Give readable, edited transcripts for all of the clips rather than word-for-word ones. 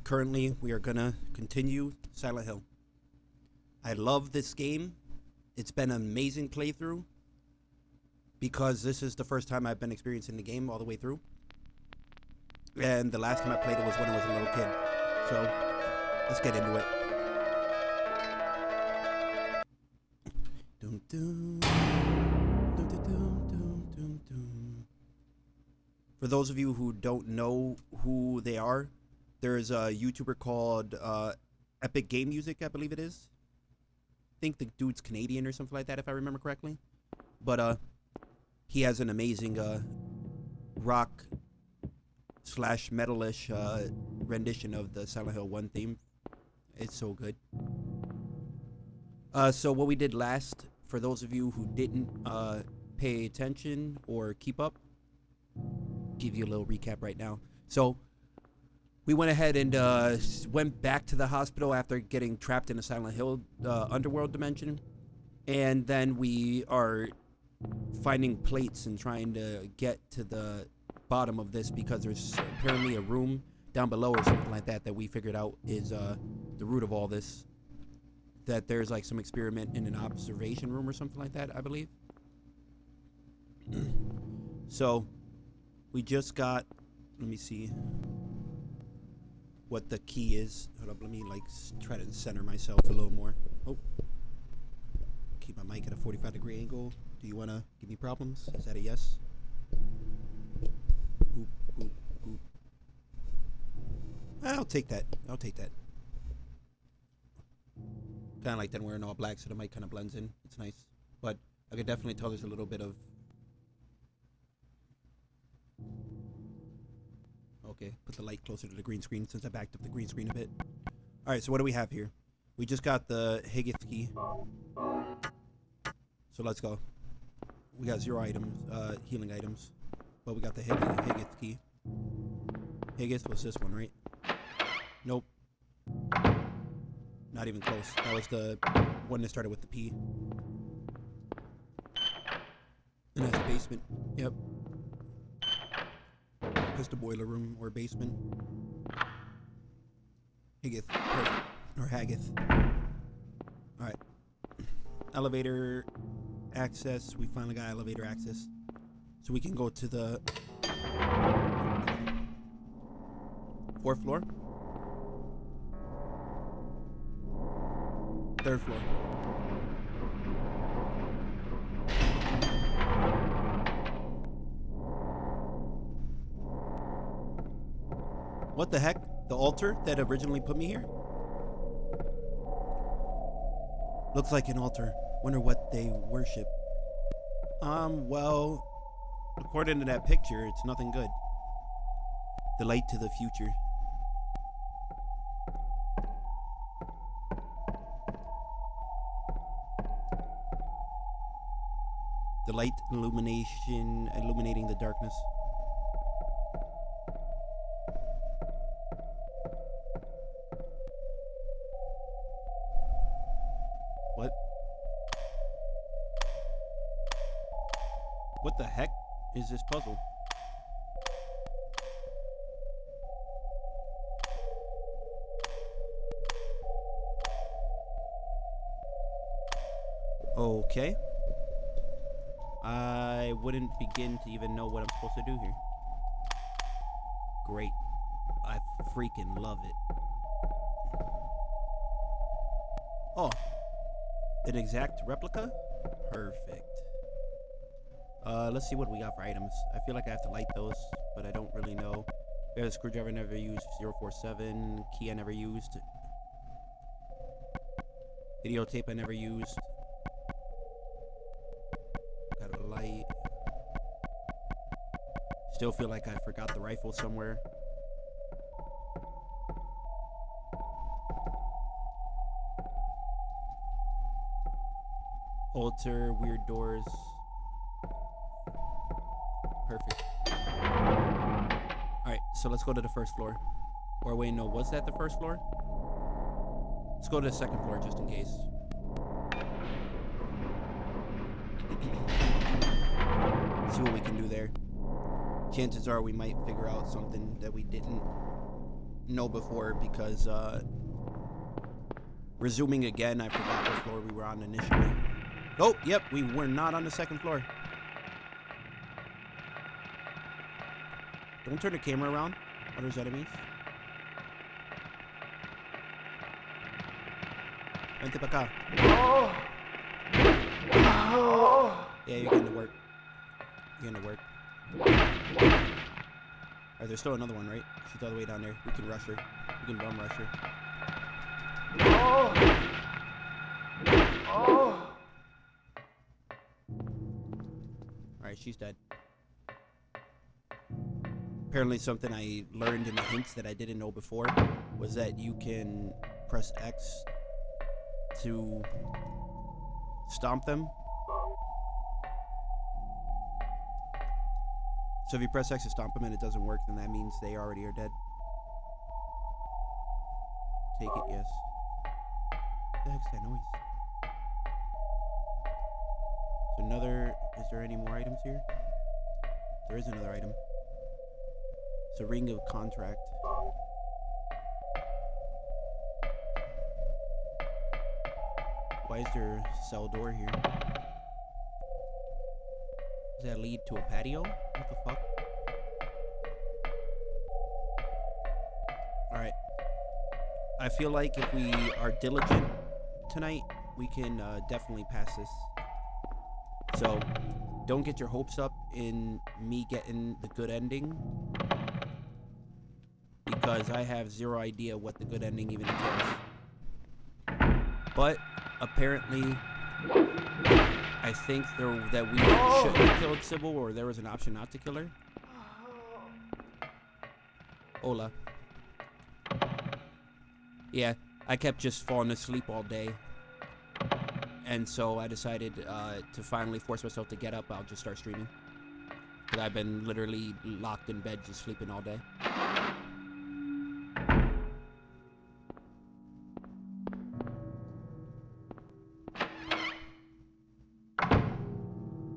Currently, we are gonna continue Silent Hill. I love this game. It's been an amazing playthrough because this is the first time I've been experiencing the game all the way through. And the last time I played it was when I was a little kid. So, let's get into it. Dum, dum, dum, dum, dum, dum, dum. For those of you who don't know who they are, there's a YouTuber called Epic Game Music, I believe it is. I think the dude's Canadian or something like that, if I remember correctly. But he has an amazing rock / metal-ish rendition of the Silent Hill 1 theme. It's so good. So what we did last, for those of you who didn't pay attention or keep up, give you a little recap right now. So we went ahead and went back to the hospital after getting trapped in a Silent Hill underworld dimension. And then we are finding plates and trying to get to the bottom of this because there's apparently a room down below or something like that that we figured out is the root of all this. That there's like some experiment in an observation room or something like that, I believe. So we just got, let me see what the key is. Hold up, let me like try to center myself a little more. Oh, keep my mic at a 45-degree angle. Do you want to give me problems? Is that a yes? Oop, oop, oop. I'll take that. I'll take that. Kind of like that wearing all black, so the mic kind of blends in. It's nice. But I could definitely tell there's a little bit of... Okay, put the light closer to the green screen since I backed up the green screen a bit. Alright, so what do we have here? We just got the Higgith key. So let's go. We got 0 items, healing items. But we got the Higgith key. Higgith was this one, right? Nope. Not even close. That was the one that started with the P. And that's the basement. Yep. That's the boiler room or basement. Higgith. Perfect. Or Haggith. Alright. Elevator access. We finally got elevator access. So we can go to the 4th floor. 3rd floor. What the heck? The altar that originally put me here? Looks like an altar. Wonder what they worship. Well, according to that picture, it's nothing good. The light to the future. The light illuminating the darkness. What? What the heck is this puzzle? Okay. I wouldn't begin to even know what I'm supposed to do here. Great. I freaking love it. Oh. An exact replica? Perfect. Let's see what we got for items. I feel like I have to light those, but I don't really know. We have a screwdriver I never used, 047, key I never used. Videotape I never used. Got a light. Still feel like I forgot the rifle somewhere. Altar, weird doors. Perfect. Alright, so let's go to the first floor. Or wait, no, was that the first floor? Let's go to the second floor just in case. See what we can do there. Chances are we might figure out something that we didn't know before because resuming again, I forgot what floor we were on initially. Oh, yep, we were not on the second floor. Don't turn the camera around. Oh, there's enemies. Vente pa acá. Yeah, you're getting to work. You're getting to work. Alright, there's still another one, right? She's all the way down there. We can rush her. We can bum rush her. Alright, she's dead. Apparently something I learned in the hints that I didn't know before was that you can press X to stomp them. So if you press X to stomp them and it doesn't work, then that means they already are dead. Take it, yes. What the heck's that noise? So another... Is there any more items here? There is another item. It's a ring of contract. Why is there a cell door here? Does that lead to a patio? What the fuck? Alright. I feel like if we are diligent tonight, we can definitely pass this. So, don't get your hopes up in me getting the good ending. Because I have zero idea what the good ending even entails. But, apparently... I think that we shouldn't have killed Sybil, or there was an option not to kill her. Hola. Yeah, I kept just falling asleep all day. And so I decided to finally force myself to get up. I'll just start streaming. Because I've been literally locked in bed just sleeping all day.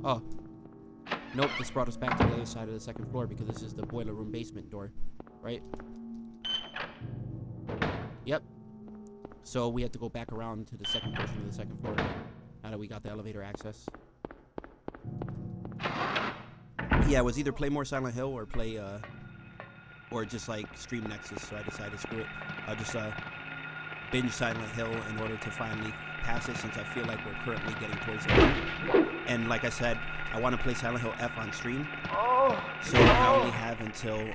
Oh. Nope, this brought us back to the other side of the second floor because this is the boiler room basement door, right? Yep. So we have to go back around to the second portion of the second floor now that we got the elevator access. Yeah, it was either play more Silent Hill or play, or just like stream Nexus, so I decided, screw it. I'll just, binge Silent Hill in order to finally pass it since I feel like we're currently getting towards the end. And like I said, I want to play Silent Hill F on stream. So I only have until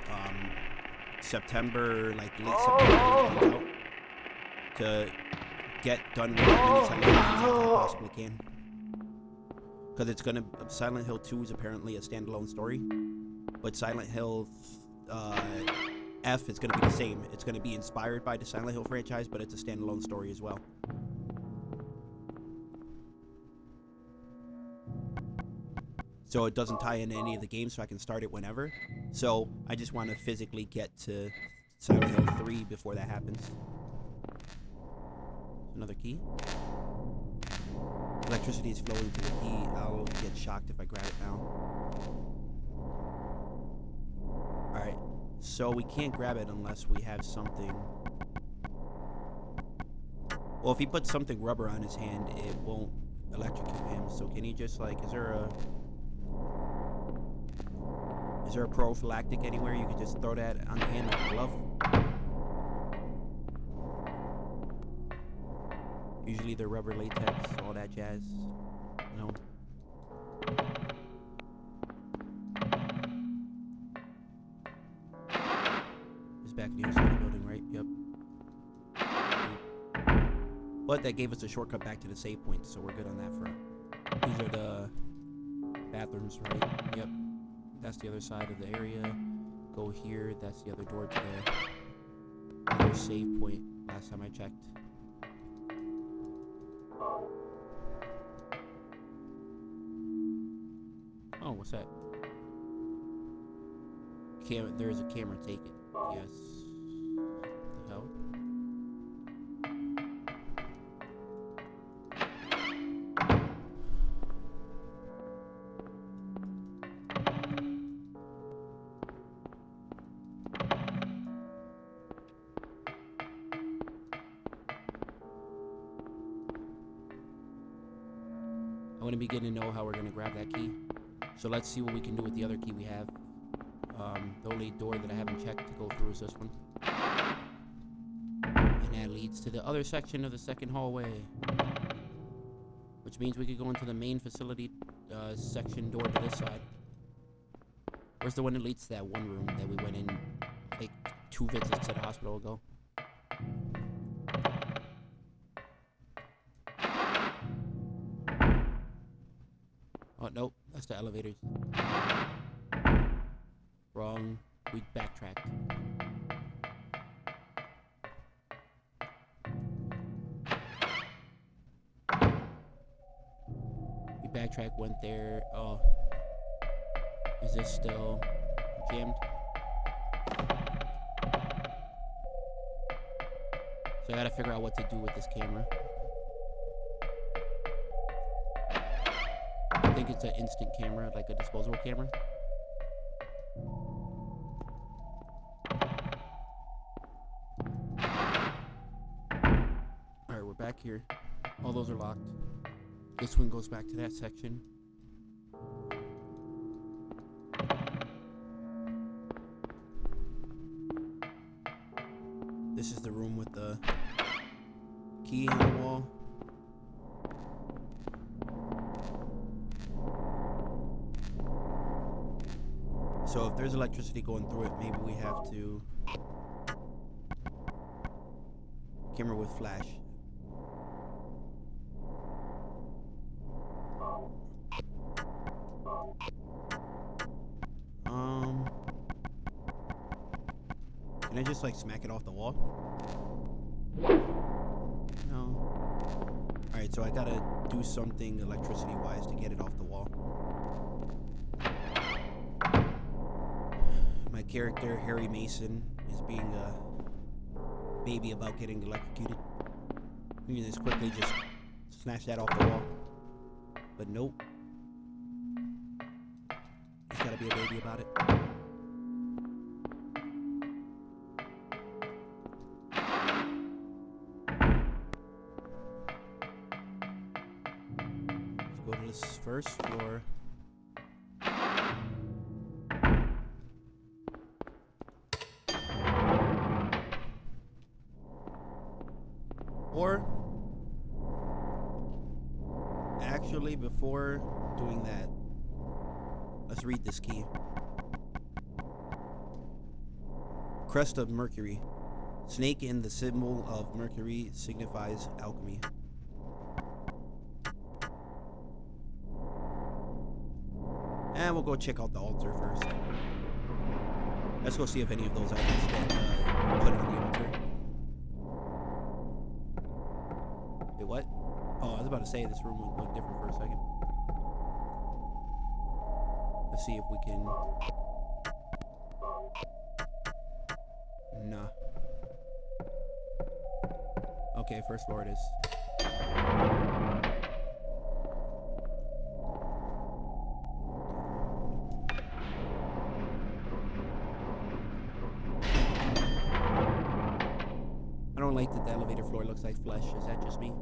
September, like late September when it comes out, to get done with as many Silent Hill games as I possibly can. Because it's gonna, Silent Hill 2 is apparently a standalone story, but Silent Hill F is gonna be the same. It's gonna be inspired by the Silent Hill franchise, but it's a standalone story as well. So it doesn't tie into any of the games, so I can start it whenever. So I just want to physically get to Silent Hill 3 before that happens. Another key. Electricity is flowing to the key. I'll get shocked if I grab it now. Alright, so we can't grab it unless we have something. Well, if he puts something rubber on his hand, it won't electrocute him. So can he just like, is there a prophylactic anywhere you could just throw that on the hand like a glove? Usually they're rubber, latex, all that jazz. No. back in the other side of the building, right? Yep. But that gave us a shortcut back to the save point, so we're good on that front. These are the bathrooms, right? Yep. That's the other side of the area. Go here. That's the other door to the other save point. Last time I checked. Oh, what's that? There's a camera. Take it. Yes. What the hell? I want to begin to know how we're going to grab that key. So let's see what we can do with the other key we have. The only door that I haven't checked to go through is this one. And that leads to the other section of the second hallway. Which means we could go into the main facility section door to this side. Where's the one that leads to that one room that we went in like 2 visits to the hospital ago? Oh, nope. That's the elevators. Wrong. We backtracked. We backtracked, went there. Oh. Is this still jammed? So I gotta figure out what to do with this camera. I think it's an instant camera, like a disposable camera. Alright, we're back here. All those are locked. This one goes back to that section. This is the room with the key on the wall. So if there's electricity going through it, maybe we have to... Camera with flash. Can I just like smack it off the wall? No. Alright, so I gotta do something electricity wise to get it off the wall. My character, Harry Mason, is being a baby about getting electrocuted. We can just quickly just snatch that off the wall. But nope. He's gotta be a baby about it. Let's go to this first floor. Or, actually, before doing that, let's read this key. Crest of Mercury. Snake in the symbol of Mercury signifies alchemy. And we'll go check out the altar first. Let's go see if any of those items get put on the altar. Wait, what? Oh, I was about to say this room would look different for a second. Let's see if we can... Nah. Okay, first floor it is. I don't like that the elevator floor looks like flesh. Is that just me?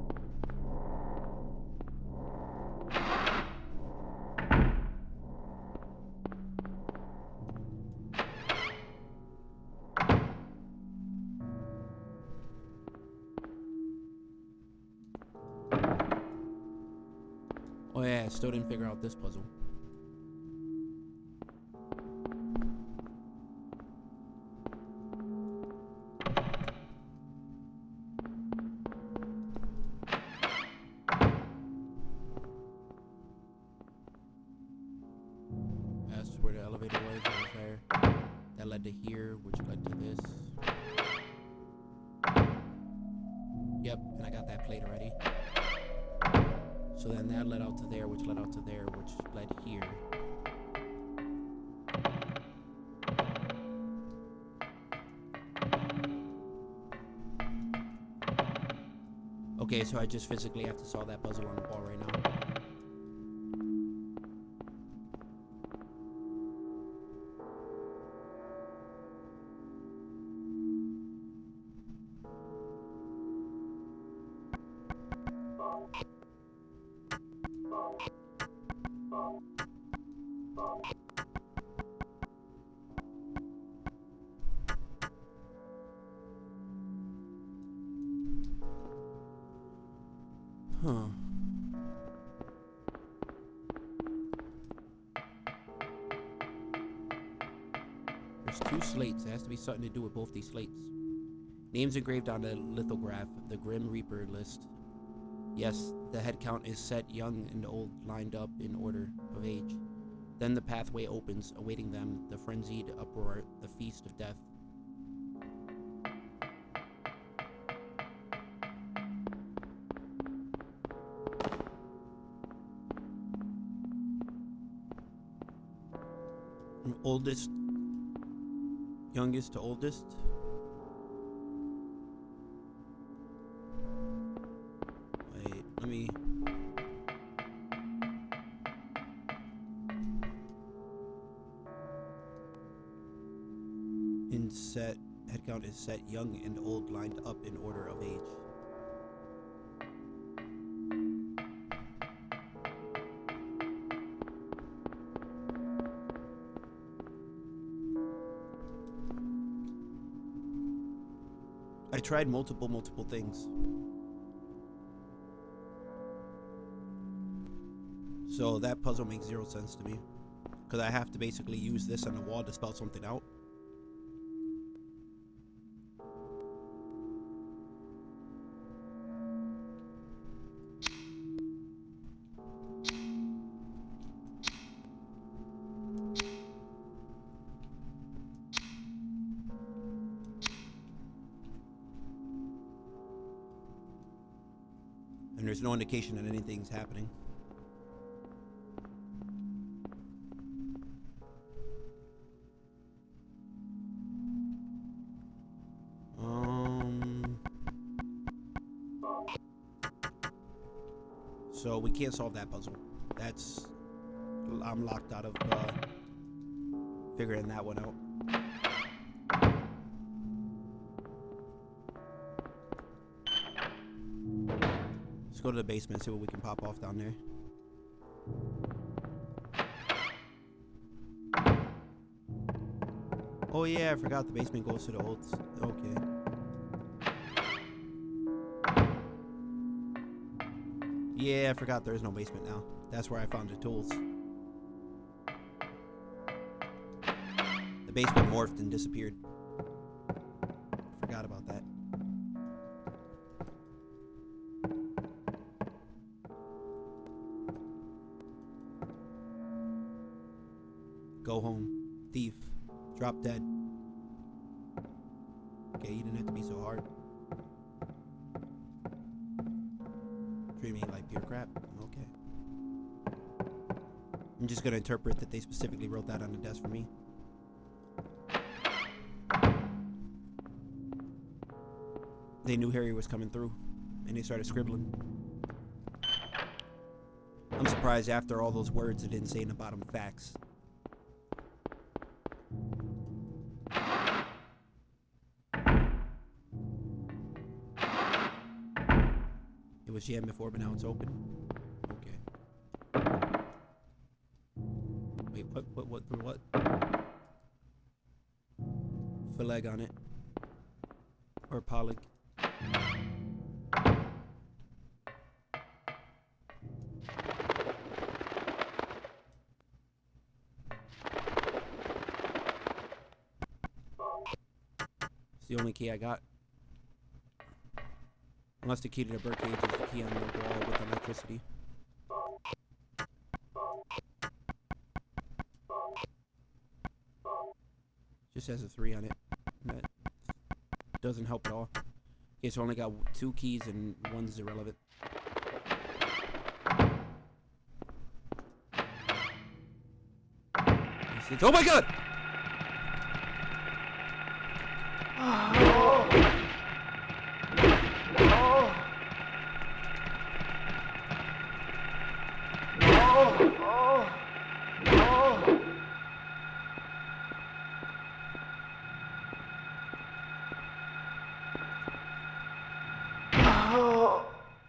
Oh yeah, I still didn't figure out this puzzle. multiplier. That led to here, which led to this. Yep, and I got that plate already. So then that led out to there, which led out to there, which led here. Okay, so I just physically have to solve that puzzle on the ball right now. Huh. There's 2 slates. There has to be something to do with both these slates. Names engraved on the lithograph, the Grim Reaper list. Yes, the head count is set, young and old, lined up in order of age. Then the pathway opens, awaiting them, the frenzied uproar, the feast of death. From oldest, youngest to oldest. Wait, let me... Set, head count is set, young and old, lined up in order of age. I tried multiple things. So that puzzle makes 0 sense to me. Because I have to basically use this on the wall to spell something out. And there's no indication that anything's happening. So we can't solve that puzzle. That's... I'm locked out of figuring that one out. Let's go to the basement and see what we can pop off down there. Oh yeah, I forgot the basement goes to the old... Okay. Yeah, I forgot there is no basement now. That's where I found the tools. The basement morphed and disappeared. Forgot about that. Go home. Thief. Drop dead. Okay, you didn't have to be so hard. Treat me like pure crap. Okay. I'm just gonna interpret that they specifically wrote that on the desk for me. They knew Harry was coming through, and they started scribbling. I'm surprised after all those words it didn't say in the bottom facts. It was jammed before, but now it's open. Okay. Wait, what? Fileg on it. Or polyg. It's the only key I got. Unless the key to the birdcage is the key on the wall with electricity. Just has a 3 on it. That doesn't help at all. Okay, so I only got 2 keys and 1's irrelevant. Oh my god!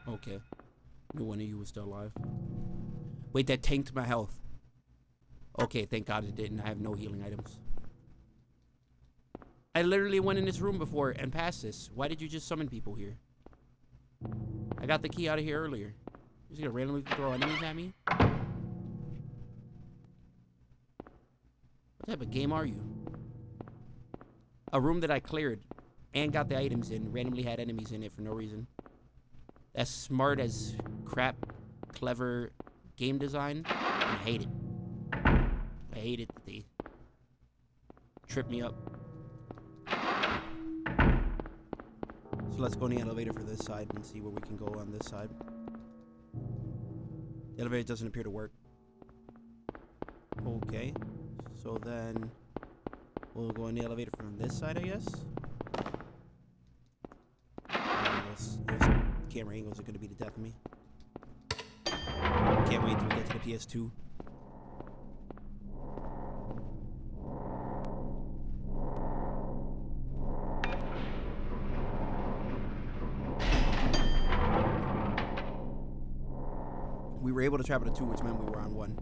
Okay. Knew one of you was still alive. Wait, that tanked my health. Okay, thank God it didn't. I have no healing items. I literally went in this room before and passed this. Why did you just summon people here? I got the key out of here earlier. You're just gonna randomly throw enemies at me? What type of game are you? A room that I cleared and got the items in randomly had enemies in it for no reason. That's smart as crap, clever game design. I hate it. I hate it that they trip me up. So let's go in the elevator for this side and see where we can go on this side. The elevator doesn't appear to work. Okay. So then we'll go in the elevator from this side, I guess. Those camera angles are going to be the death of me. Can't wait till we get to the PS2. We were able to travel to 2, which meant we were on 1.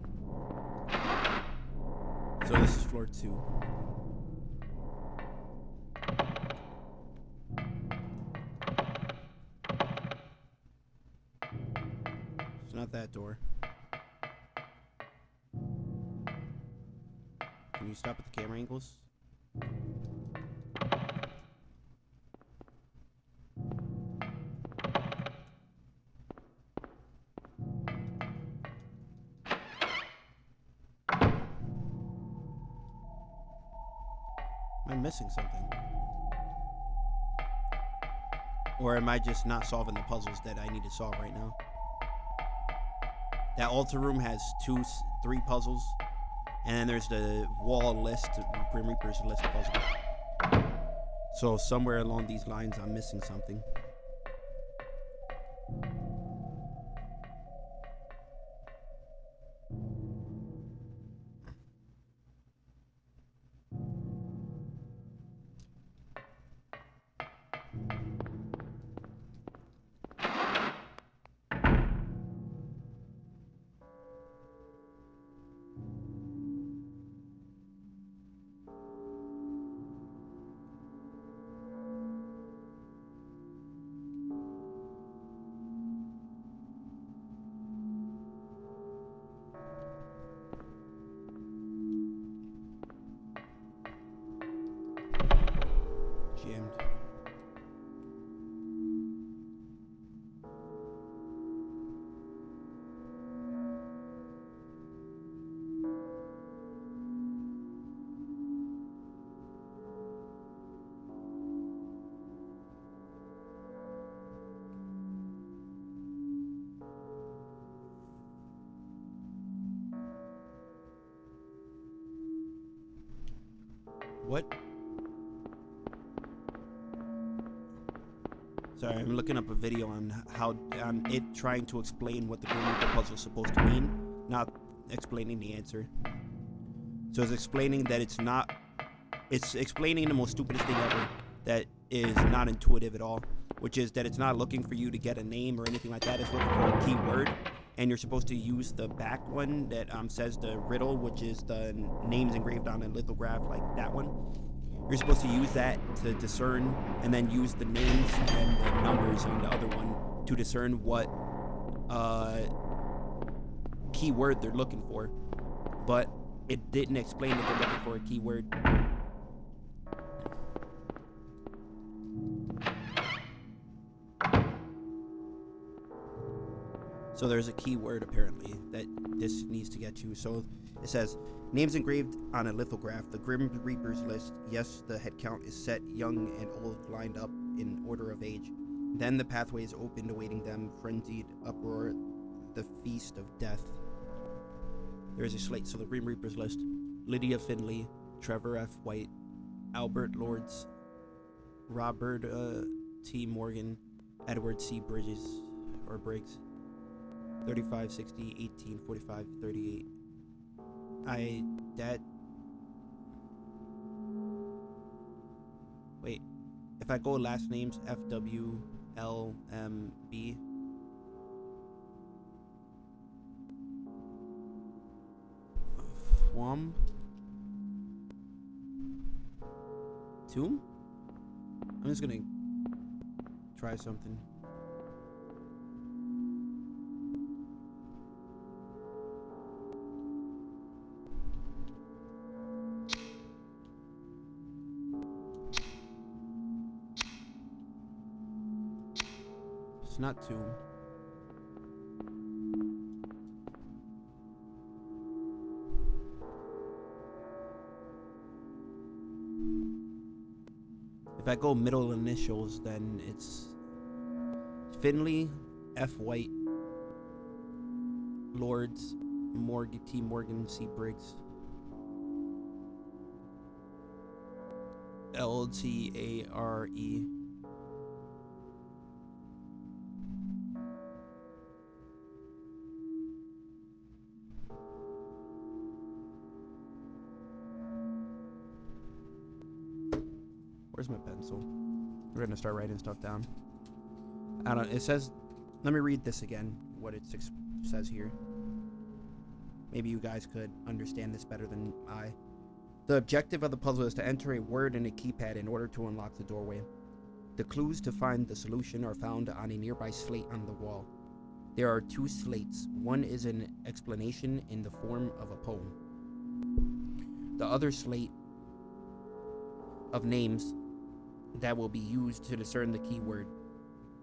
So this is floor 2. It's not that door. Can you stop at the camera angles? Am I missing something? Or am I just not solving the puzzles that I need to solve right now? That altar room has 3 puzzles. And then there's the wall list, Grim Reaper's list puzzle. So somewhere along these lines, I'm missing something. Jammed. What? Sorry, I'm looking up a video on how it trying to explain what the Grim Reaper puzzle is supposed to mean, not explaining the answer. So it's explaining that it's explaining the most stupidest thing ever that is not intuitive at all, which is that it's not looking for you to get a name or anything like that. It's looking for a keyword, and you're supposed to use the back one that says the riddle, which is the names engraved on a lithograph, like that one. You're supposed to use that to discern, and then use the names and the numbers on the other one to discern what keyword they're looking for. But it didn't explain that they're looking for a keyword. So So there's a keyword apparently that this needs to get to. So it says, names engraved on a lithograph, the Grim Reaper's list. Yes, the head count is set, young and old lined up in order of age. Then the pathways opened, awaiting them, frenzied uproar, the feast of death. There is a slate. So the Grim Reaper's list: Lydia Finley, Trevor F. White, Albert Lords, Robert T. Morgan, Edward C. Bridges or Briggs. 35, 60, 18, 45, 38. Wait, if I go last names, FW, LMB. Fwam? Tomb? I'm just gonna try something. It's not tomb. If I go middle initials, then it's Finley, F. White, Lords, Morgan, T. Morgan, C. Briggs, LTARE. Where's my pencil? We're gonna start writing stuff down. I don't. It says. Let me read this again. What it says here. Maybe you guys could understand this better than I. The objective of the puzzle is to enter a word in a keypad in order to unlock the doorway. The clues to find the solution are found on a nearby slate on the wall. There are 2 slates. One is an explanation in the form of a poem. The other slate of names that will be used to discern the keyword: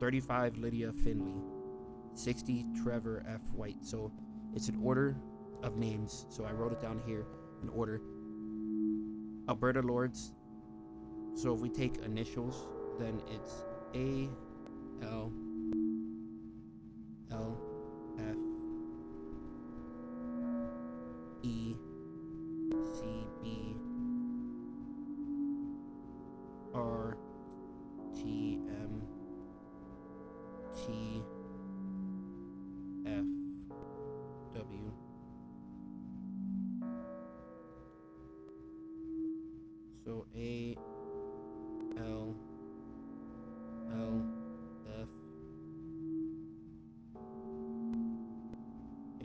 35 Lydia Finley, 60 Trevor F. White. So it's an order of names. So I wrote it down here in order. Alberta Lords. So if we take initials, then it's A L L F E C B R T M T F W. So A L L F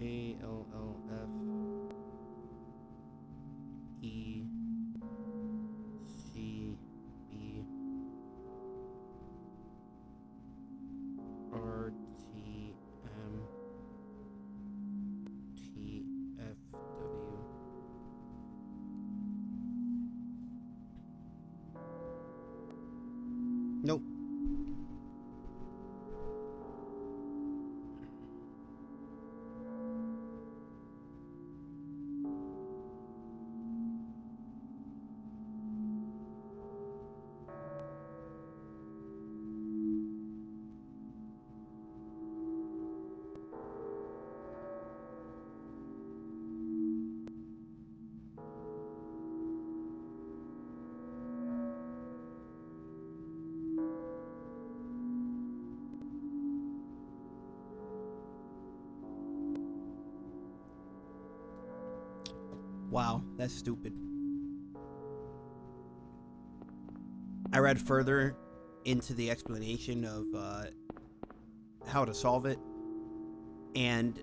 A L L F E C B R T M T F W. Nope. Wow, that's stupid. I read further into the explanation of how to solve it, and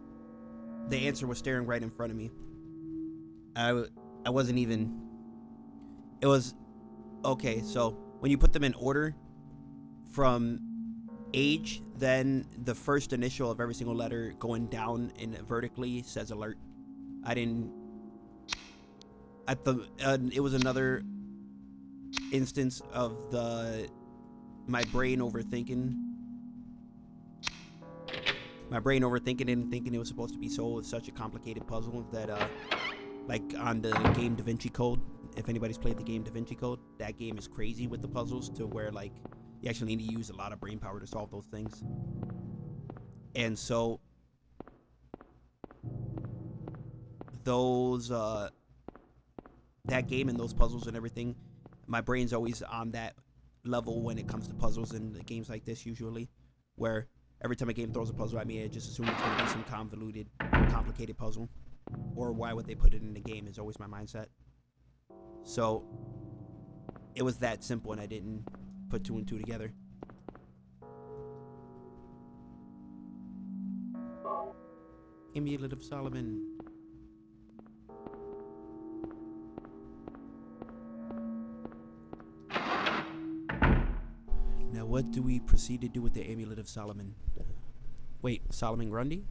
the answer was staring right in front of me. I wasn't even... It was... Okay, so when you put them in order from age, then the first initial of every single letter going down and vertically says alert. I didn't... it was another instance of my brain overthinking. my brain overthinking it and thinking it was supposed to be such a complicated puzzle that like on the game Da Vinci Code, if anybody's played the game Da Vinci Code, that game is crazy with the puzzles to where like you actually need to use a lot of brain power to solve those things. And so those that game and those puzzles and everything, my brain's always on that level when it comes to puzzles and games like this usually, where every time a game throws a puzzle at me, I just assume it's going to be some convoluted, complicated puzzle, or why would they put it in the game is always my mindset. So it was that simple, and I didn't put 2 and 2 together. Amulet of Solomon. Now what do we proceed to do with the Amulet of Solomon? Wait, Solomon Grundy?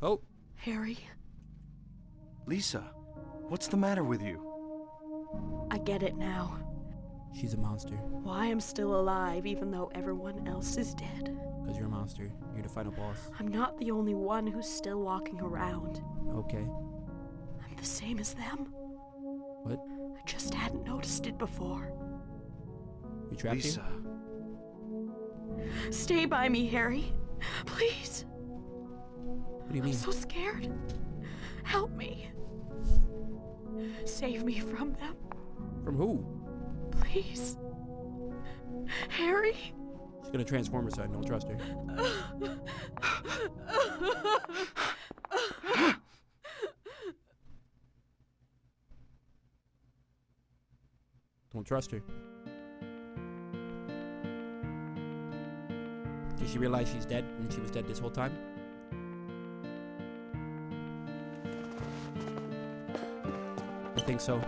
Oh. Harry. Lisa, what's the matter with you? I get it now. She's a monster. Why I'm still alive even though everyone else is dead. Because you're a monster. You're the final boss. I'm not the only one who's still walking around. Okay. I'm the same as them. What? I just hadn't noticed it before. You trapped Lisa. here? Stay by me, Harry. Please. What do you mean? I'm so scared. Help me. Save me from them. From who? Please. Harry? She's gonna transform herself. Don't trust her. Don't trust her. Did she realize she's dead and she was dead this whole time? I think so.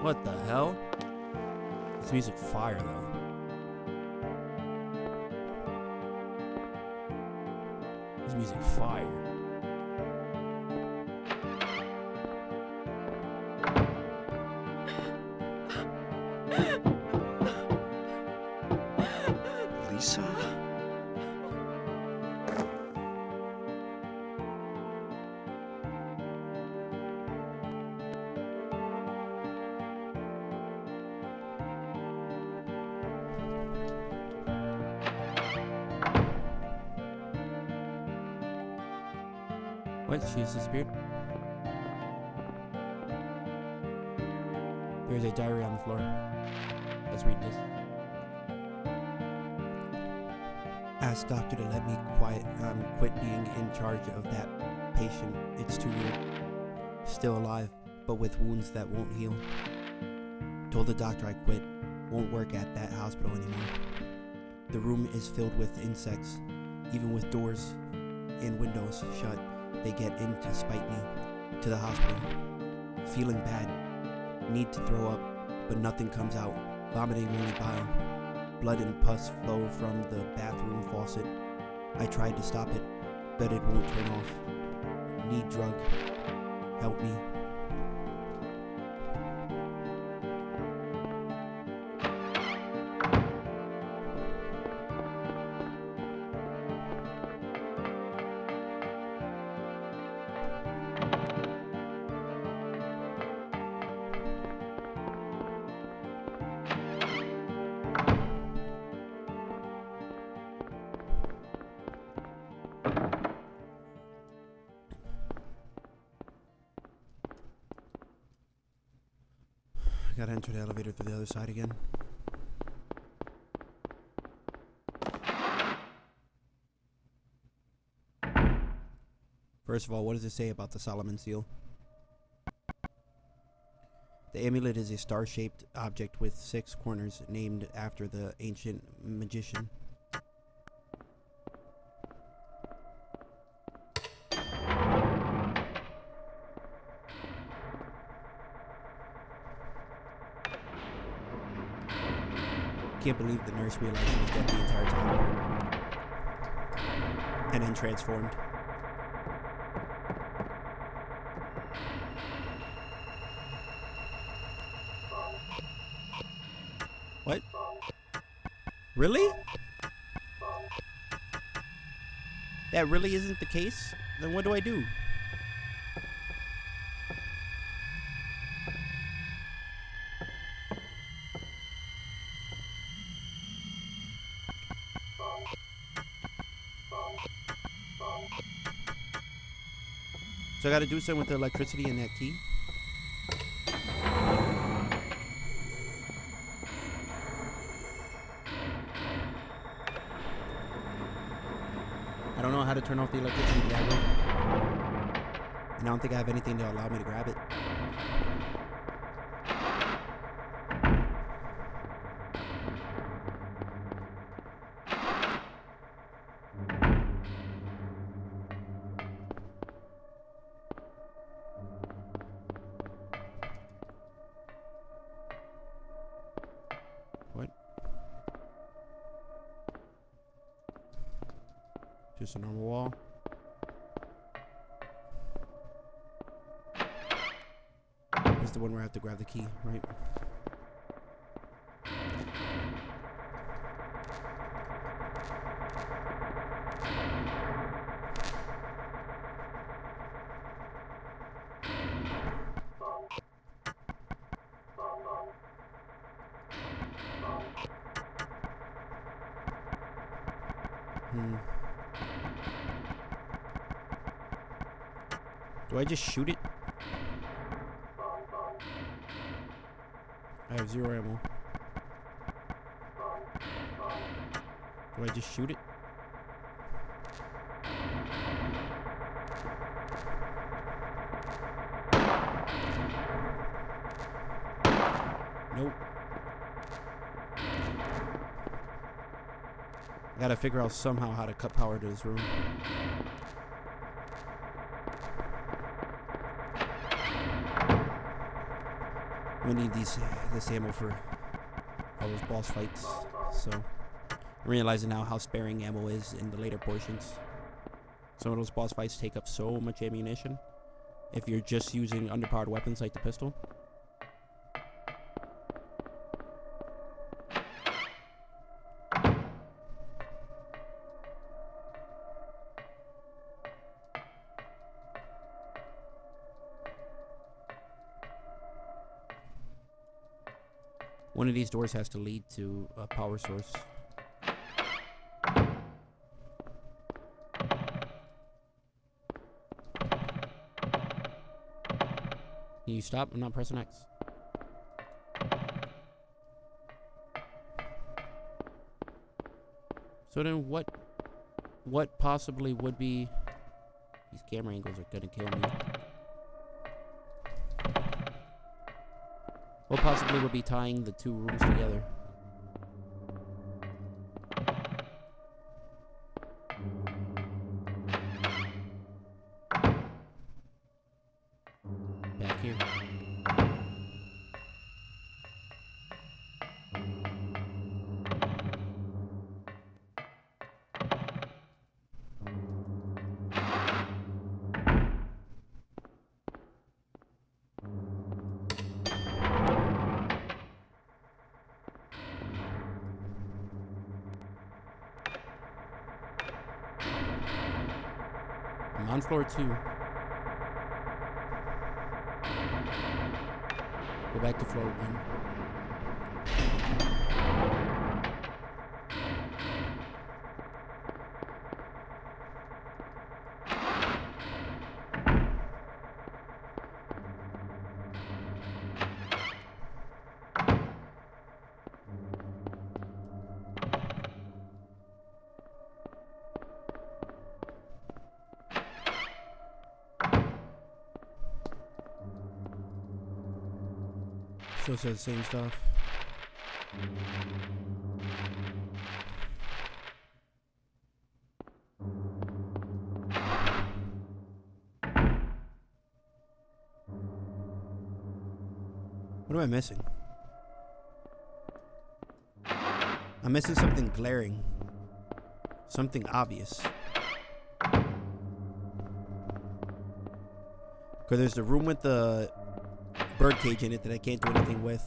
What the hell? This music fire though. This music fire. Lisa? What? She has disappeared? There's a diary on the floor. Let's read this. Ask doctor to let me quit being in charge of that patient. It's too weird. Still alive, but with wounds that won't heal. Told the doctor I quit. Won't work at that hospital anymore. The room is filled with insects. Even with doors and windows shut, they get in to spite me. To the hospital. Feeling bad. Need to throw up, but nothing comes out. Vomiting only bile. Blood and pus flow from the bathroom faucet. I tried to stop it, but it won't turn off. Need drug. Help me. I gotta enter the elevator through the other side again. First of all, what does it say about the Solomon seal? The amulet is a star-shaped object with 6 corners named after the ancient magician. Can't believe the nurse realized she was dead the entire time. And then transformed. Really? That really isn't the case? Then what do I do? So I gotta do something with the electricity in that key? I don't know how to turn off the electricity in that room. And I don't think I have anything to allow me to grab it. What? Just a normal wall. This is the one where I have to grab the key, right? Do I just shoot it? I have 0 ammo. Do I just shoot it? Nope. I gotta figure out somehow how to cut power to this room. We need this ammo for all those boss fights. So I'm realizing now how sparing ammo is in the later portions. Some of those boss fights take up so much ammunition if you're just using underpowered weapons like the pistol. One of these doors has to lead to a power source. Can you stop? I'm not pressing X. So then what possibly would be... These camera angles are gonna kill me. What possibly would be tying the two rooms together? Back here. I'm on floor 2. Go back to floor 1. Still says the same stuff. What am I missing? I'm missing something glaring. Something obvious. Because there's the room with the birdcage in it that I can't do anything with.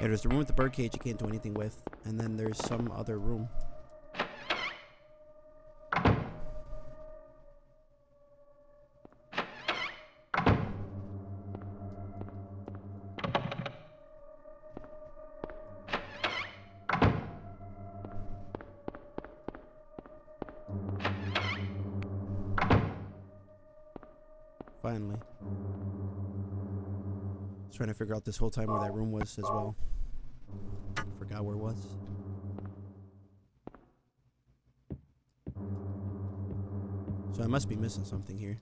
Yeah, there's the room with the birdcage you can't do anything with. And then there's some other room. Finally. I was trying to figure out this whole time where that room was as well. Forgot where it was. So I must be missing something here.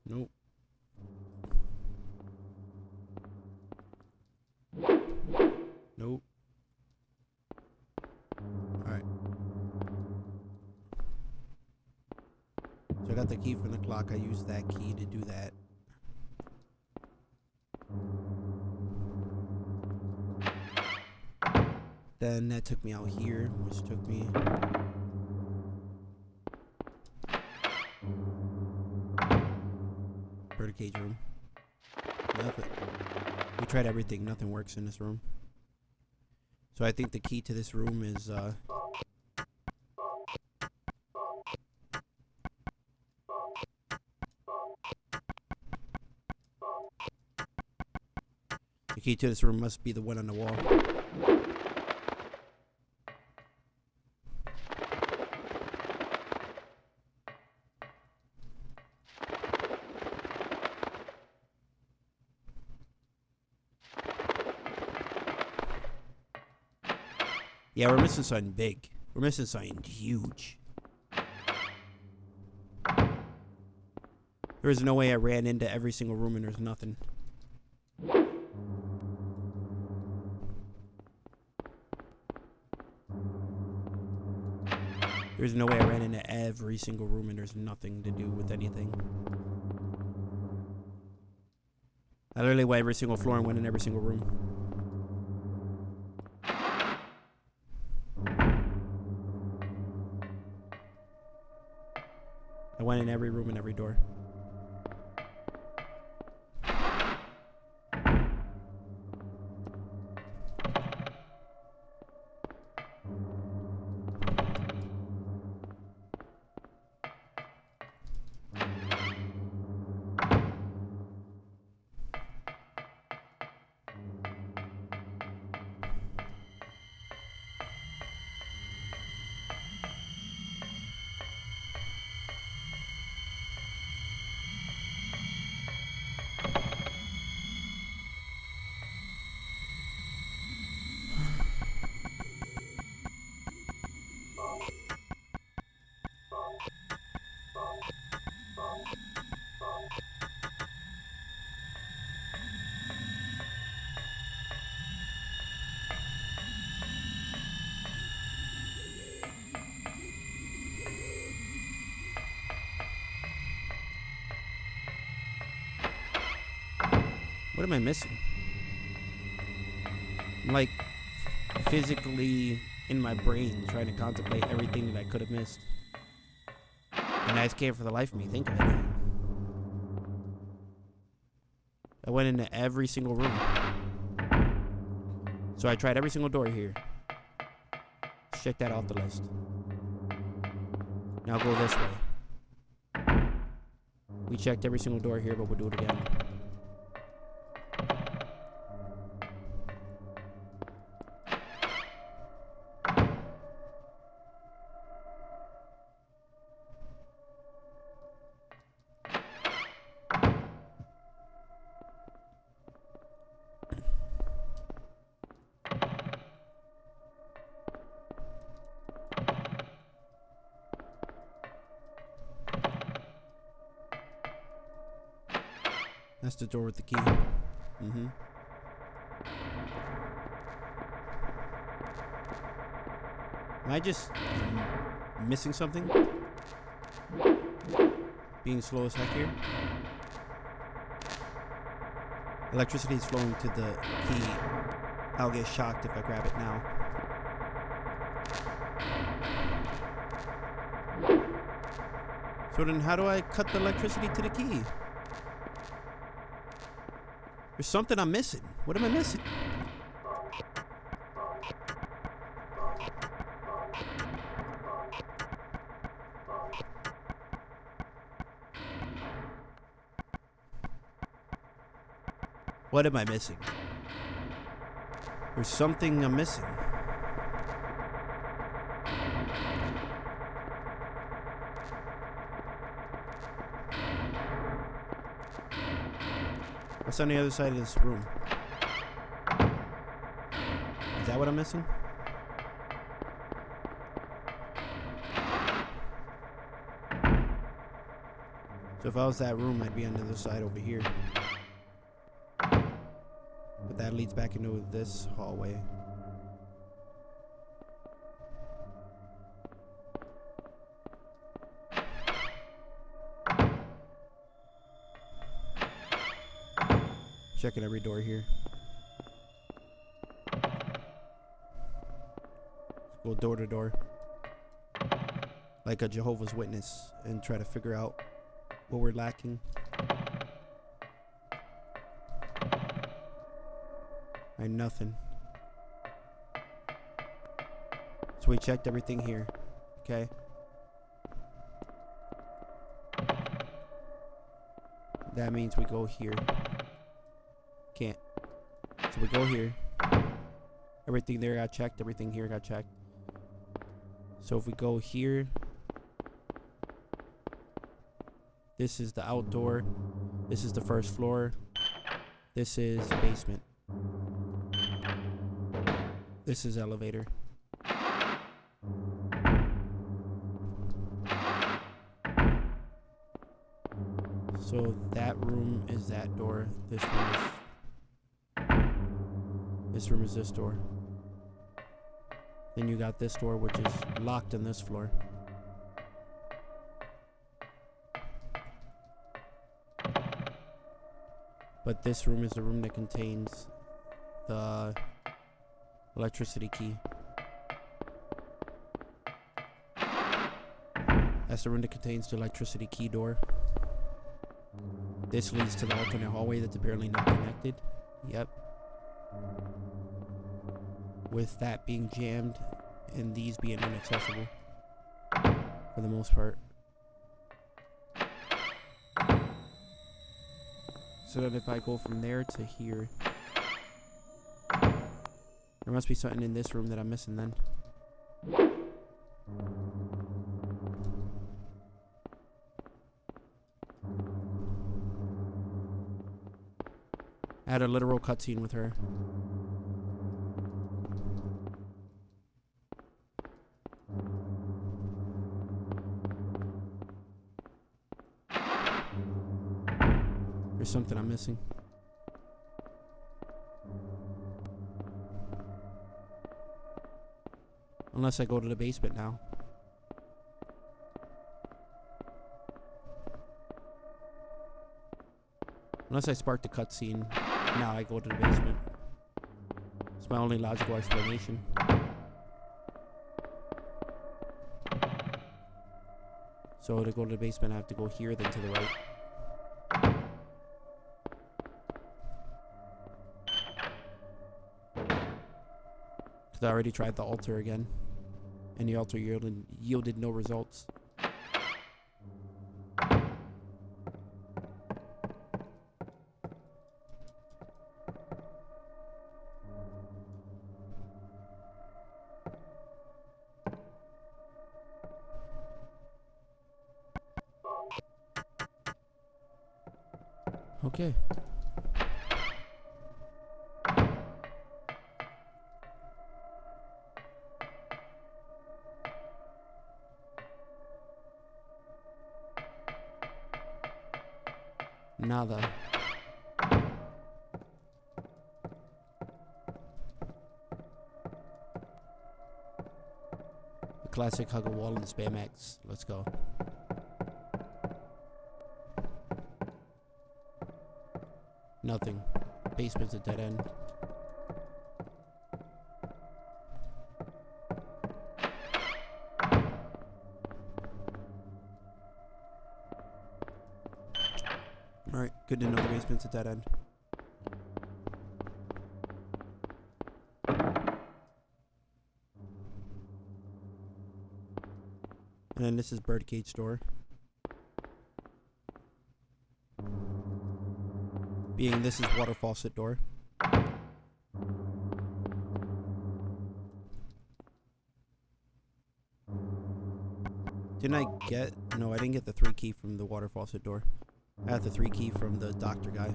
Nope. Nope. Alright. So I got the key from the clock. I used that key to do that. Then that took me out here, which took me... birdcage room. Nothing. We tried everything. Nothing works in this room. So I think the key to this room is the key to this room must be the one on the wall. Yeah, we're missing something big. We're missing something huge. There is no way I ran into every single room and there's nothing. There's no way I ran into every single room and there's nothing to do with anything. I literally went every single floor and went in every single room. I went in every room and every door. What am I missing? I'm like physically in my brain trying to contemplate everything that I could have missed. And I just can't for the life of me think of anything. I went into every single room. So I tried every single door here. Check that off the list. Now go this way. We checked every single door here, but we'll do it again. That's the door with the key. Mm-hmm. Am I just missing something? Being slow as heck here. Electricity is flowing to the key. I'll get shocked if I grab it now. So then how do I cut the electricity to the key? There's something I'm missing. What am I missing? What am I missing? There's something I'm missing. What's on the other side of this room? Is that what I'm missing? So if I was that room, I'd be on the other side over here. But that leads back into this hallway. Checking every door here. Go door to door. Like a Jehovah's Witness and try to figure out what we're lacking. Nothing. So we checked everything here. Okay. That means we go here. Can't. So we go here. Everything there got checked. Everything here got checked. So if we go here, this is the outdoor. This is the first floor. This is basement. This is elevator. So that room is that door. This room is this door. Then you got this door, which is locked on this floor. But this room is the room that contains the electricity key. That's the room that contains the electricity key door. This leads to the alternate hallway that's apparently not connected. Yep. With that being jammed and these being inaccessible for the most part. So that if I go from there to here, there must be something in this room that I'm missing then. I had a literal cutscene with her. There's something I'm missing. Unless I go to the basement now. Unless I spark the cutscene, now I go to the basement. It's my only logical explanation. So to go to the basement, I have to go here, then to the right. Because I already tried the altar again. And the altar yielded no results. Okay. Nada. The classic hug a wall and spam X. Let's go. Nothing. Basement's a dead end. Alright, good to know the basement's a dead end. And then this is birdcage door. Being this is water faucet door. Didn't I get... No, I didn't get the 3 key from the water faucet door. I got the 3 key from the doctor guy.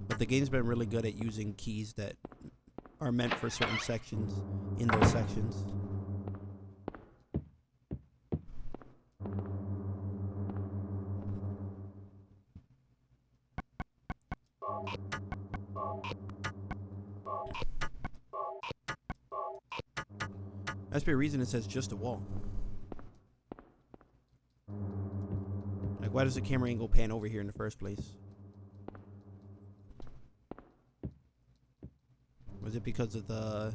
But the game's been really good at using keys that are meant for certain sections in those sections. That's the reason it says just a wall. Like, why does the camera angle pan over here in the first place? Was it because of the...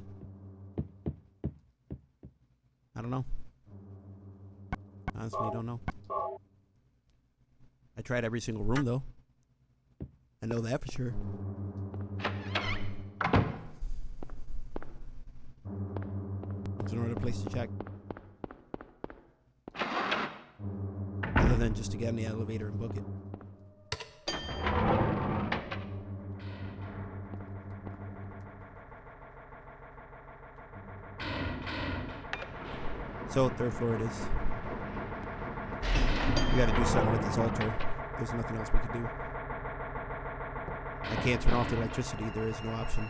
I don't know. Honestly, don't know. I tried every single room, though. I know that for sure. There's no other place to check. Other than just to get in the elevator and book it. So, 3rd floor it is. We gotta do something with this altar. There's nothing else we can do. I can't turn off the electricity. There is no option.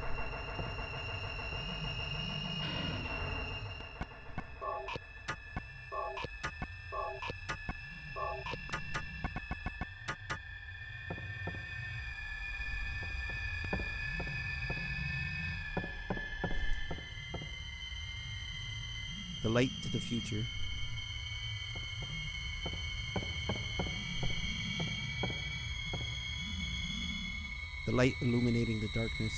The light to the future. The light illuminating the darkness.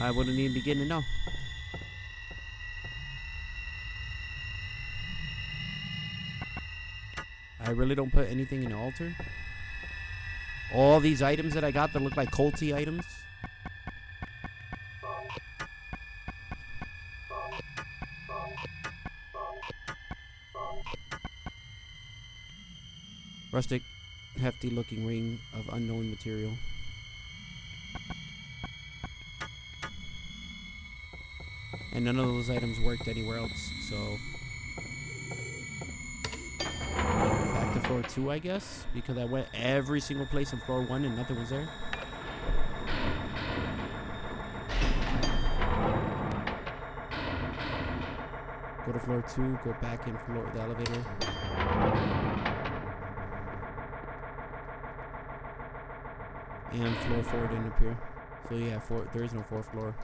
I wouldn't even begin to know. I really don't put anything in the altar. All these items that I got that look like culty items. Rustic, hefty looking ring of unknown material. And none of those items worked anywhere else, so... Back to floor 2, I guess? Because I went every single place on floor 1 and nothing was there. Go to floor 2, go back in the elevator. And floor 4 didn't appear. So yeah, there is no 4th floor.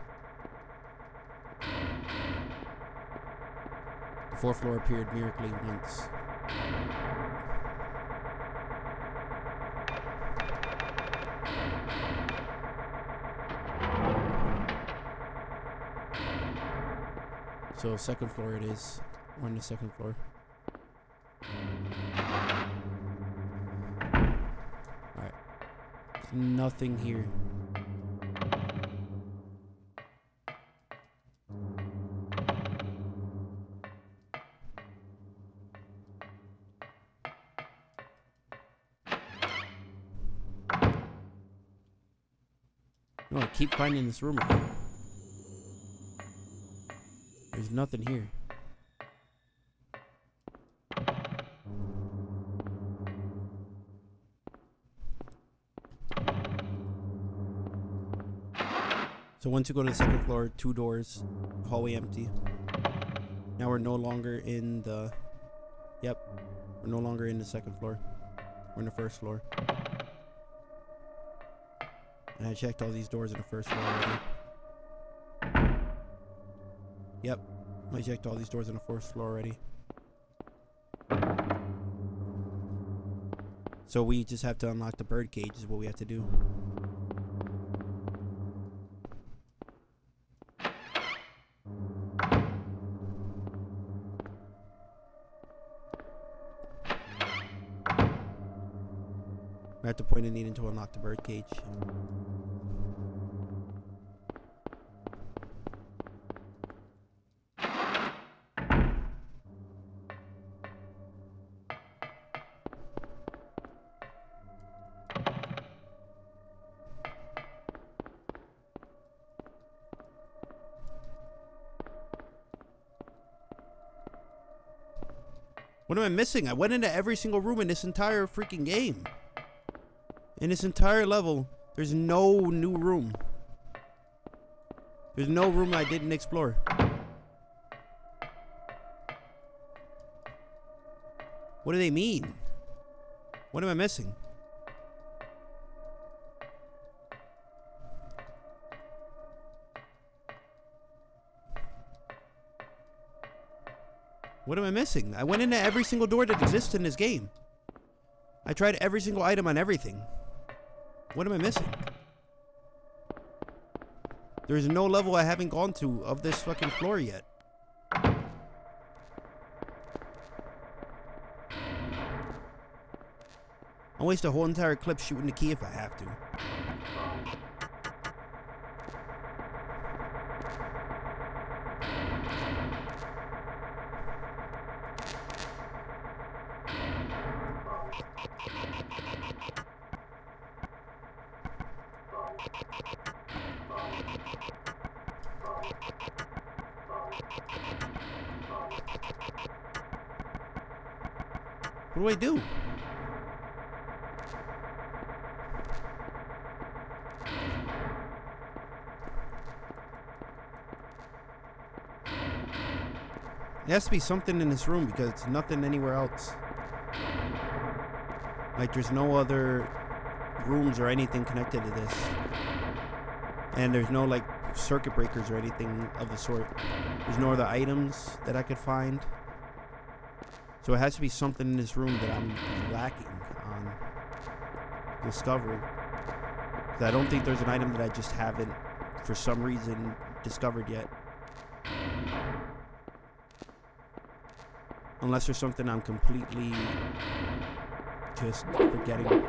The 4th floor appeared miraculously once. So 2nd floor it is. We're on the 2nd floor. Alright. There's nothing here. Oh, I keep finding this room again. There's nothing here. So once you go to the second floor, 2 doors, hallway empty. Now we're no longer in the... Yep. We're no longer in the second floor. We're in the first floor. And I checked all these doors in the first floor already. Yep. I checked all these doors in the first floor already. So we just have to unlock the bird cage is what we have to do. We're at the point of needing to unlock the bird cage. What am I missing? I went into every single room in this entire freaking game. In this entire level, there's no new room. There's no room I didn't explore. What do they mean? What am I missing? What am I missing? I went into every single door that exists in this game. I tried every single item on everything. What am I missing? There's no level I haven't gone to of this fucking floor yet. I'll waste a whole entire clip shooting the key if I have to. What do I do? There has to be something in this room because it's nothing anywhere else. Like there's no other rooms or anything connected to this. And there's no like circuit breakers or anything of the sort. There's no other items that I could find. So it has to be something in this room that I'm lacking on discovering. 'Cause I don't think there's an item that I just haven't, for some reason, discovered yet. Unless there's something I'm completely just forgetting.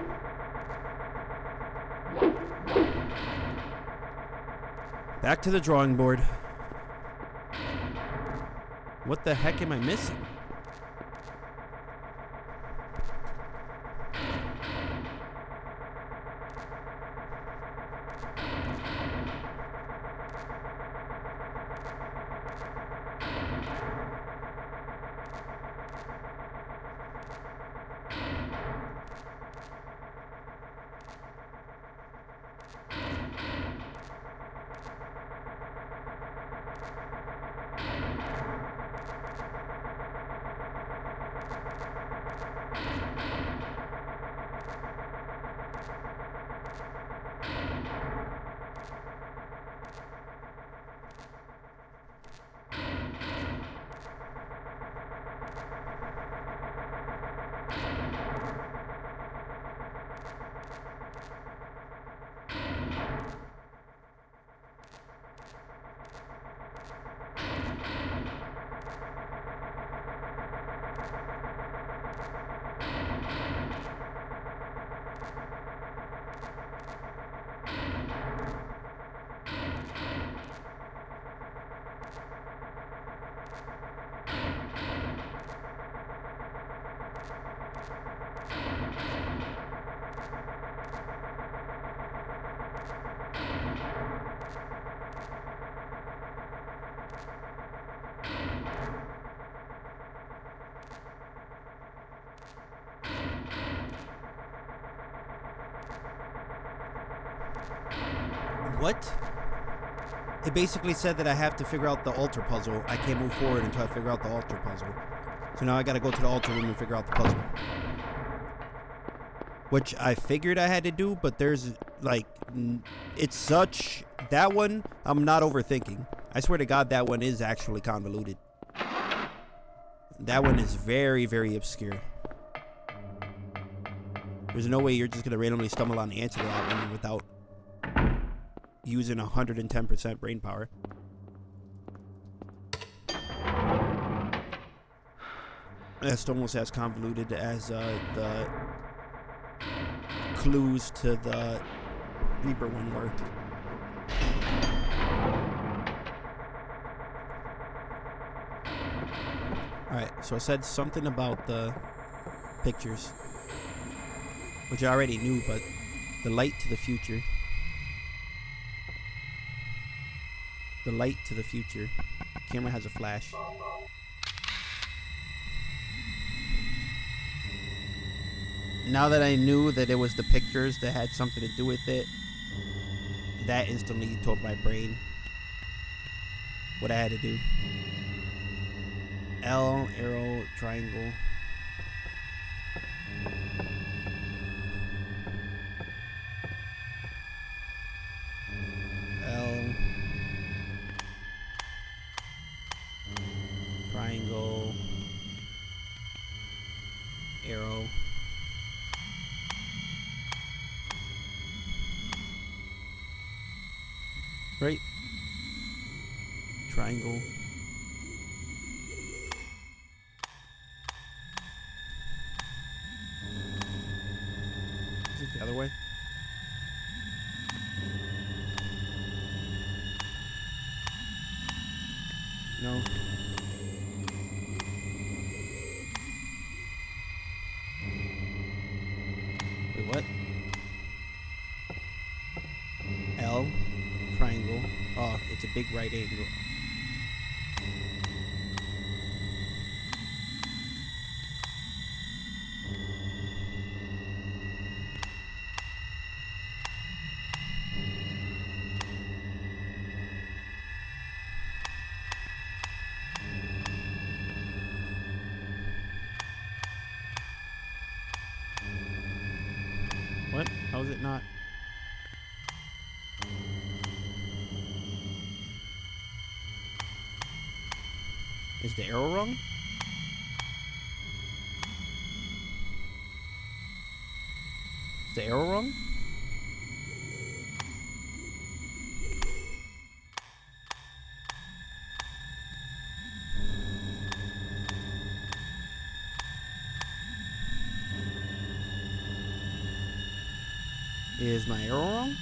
Back to the drawing board. What the heck am I missing? What? It basically said that I have to figure out the altar puzzle. I can't move forward until I figure out the altar puzzle. So now I gotta go to the altar room and figure out the puzzle. Which I figured I had to do, but there's, like, it's such... That one, I'm not overthinking. I swear to God, that one is actually convoluted. That one is very, very obscure. There's no way you're just gonna randomly stumble on the answer to that one without using 110% brain power. That's almost as convoluted as the clues to the Reaper one were. Alright, so I said something about the pictures, which I already knew, but the light to the future. The light to the future. Camera has a flash. Now that I knew that it was the pictures that had something to do with it, that instantly told my brain what I had to do. L, arrow, triangle. L, triangle, arrow. Right? Triangle. Is it the other way? No. Wait, what? L. Triangle. Oh, it's a big right angle. What? How is it not? Is the arrow wrong? Is the arrow wrong? Is my arrow wrong?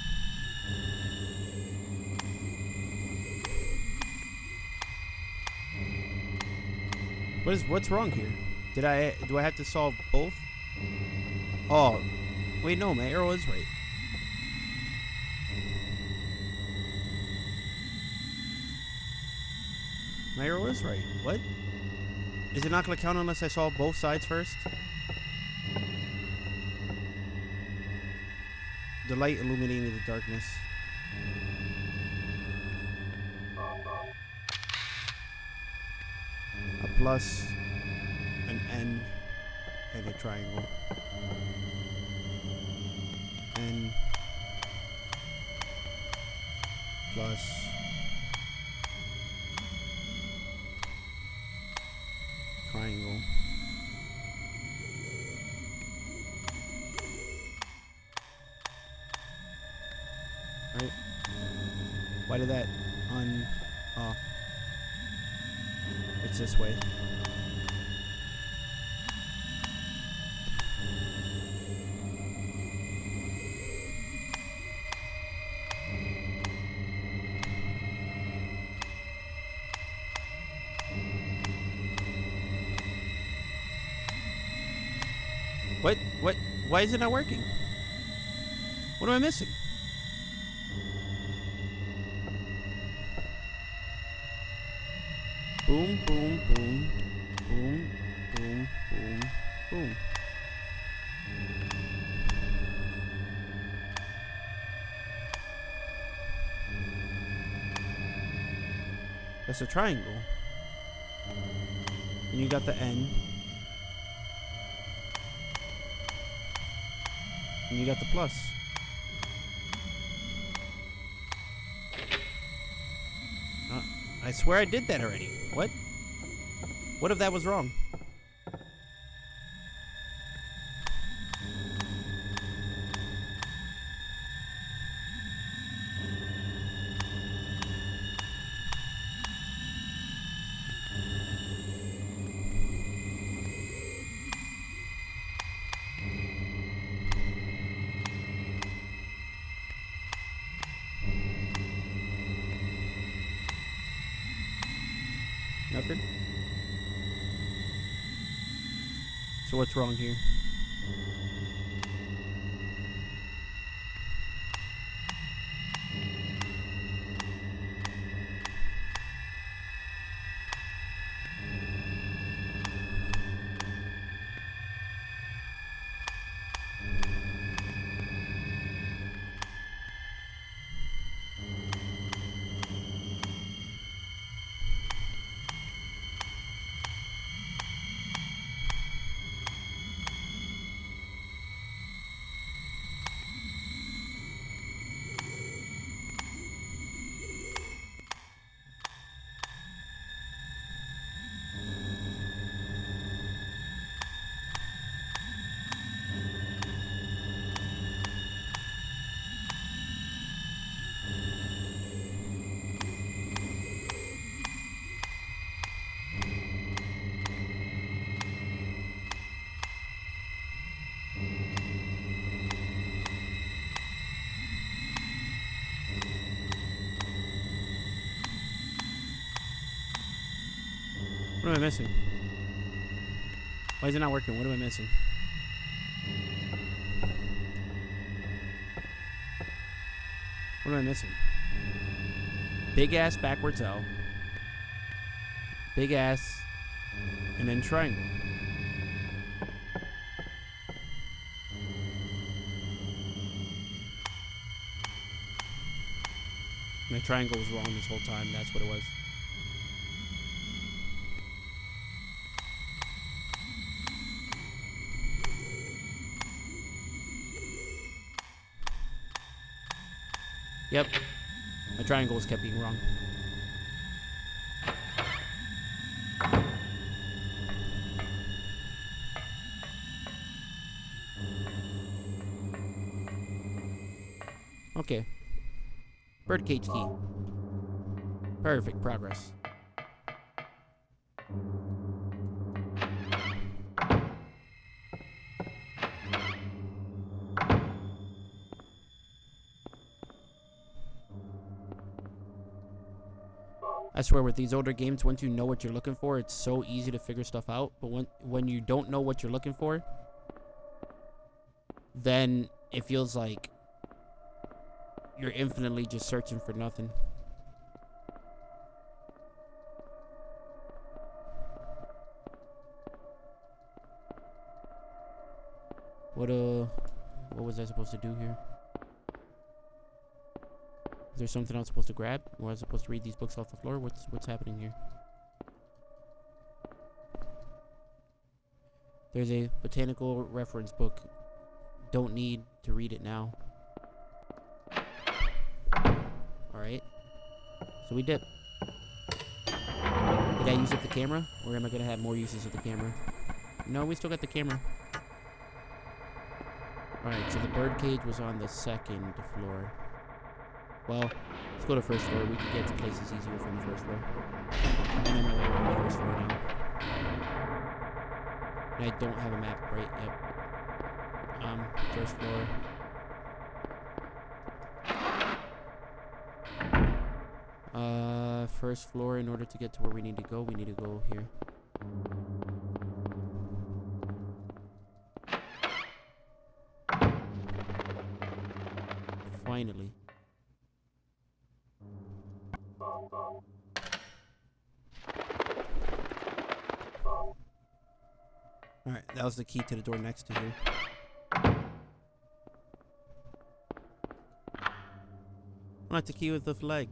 What's wrong here? Do I have to solve both? Oh, wait, no, my arrow is right. My arrow is right. What? Is it not gonna count unless I solve both sides first? The light illuminating the darkness. A plus, an N, and a triangle. N plus triangle. Right? Why did that oh. It's this way. What? Why is it not working? What am I missing? Boom, boom, boom. Boom, boom, boom, boom. That's a triangle. And you got the N. And you got the plus. I swear I did that already. What? What if that was wrong? Nothing? So what's wrong here? What am I missing? Why is it not working? What am I missing? What am I missing? Big ass backwards L. Big ass. And then triangle. My triangle was wrong this whole time. That's what it was. Yep. My triangles kept being wrong. Okay. Birdcage key. Perfect progress. I swear with these older games, once you know what you're looking for, it's so easy to figure stuff out. But when you don't know what you're looking for, then it feels like you're infinitely just searching for nothing. What was I supposed to do here? Is there something I was supposed to grab? Or was I supposed to read these books off the floor? What's happening here? There's a botanical reference book. Don't need to read it now. Alright. So we dip. Did I use up the camera? Or am I going to have more uses of the camera? No, we still got the camera. Alright, so the birdcage was on the second floor. Well, let's go to first floor. We can get to places easier from the first floor. I'm on my way around the first floor now. And I don't have a map, right? Yep. First floor. First floor, in order to get to where we need to go here. Finally. Alright, that was the key to the door next to here. I like the key with the flag.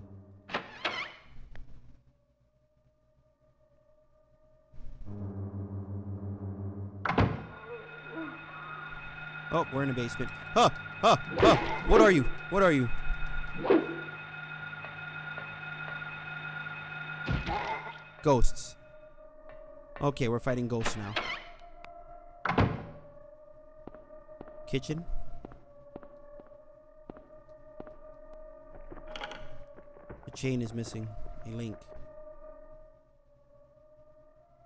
Oh, we're in the basement. Huh! Huh! Huh! What are you? What are you? Ghosts. Okay, we're fighting ghosts now. Kitchen. The chain is missing. A link.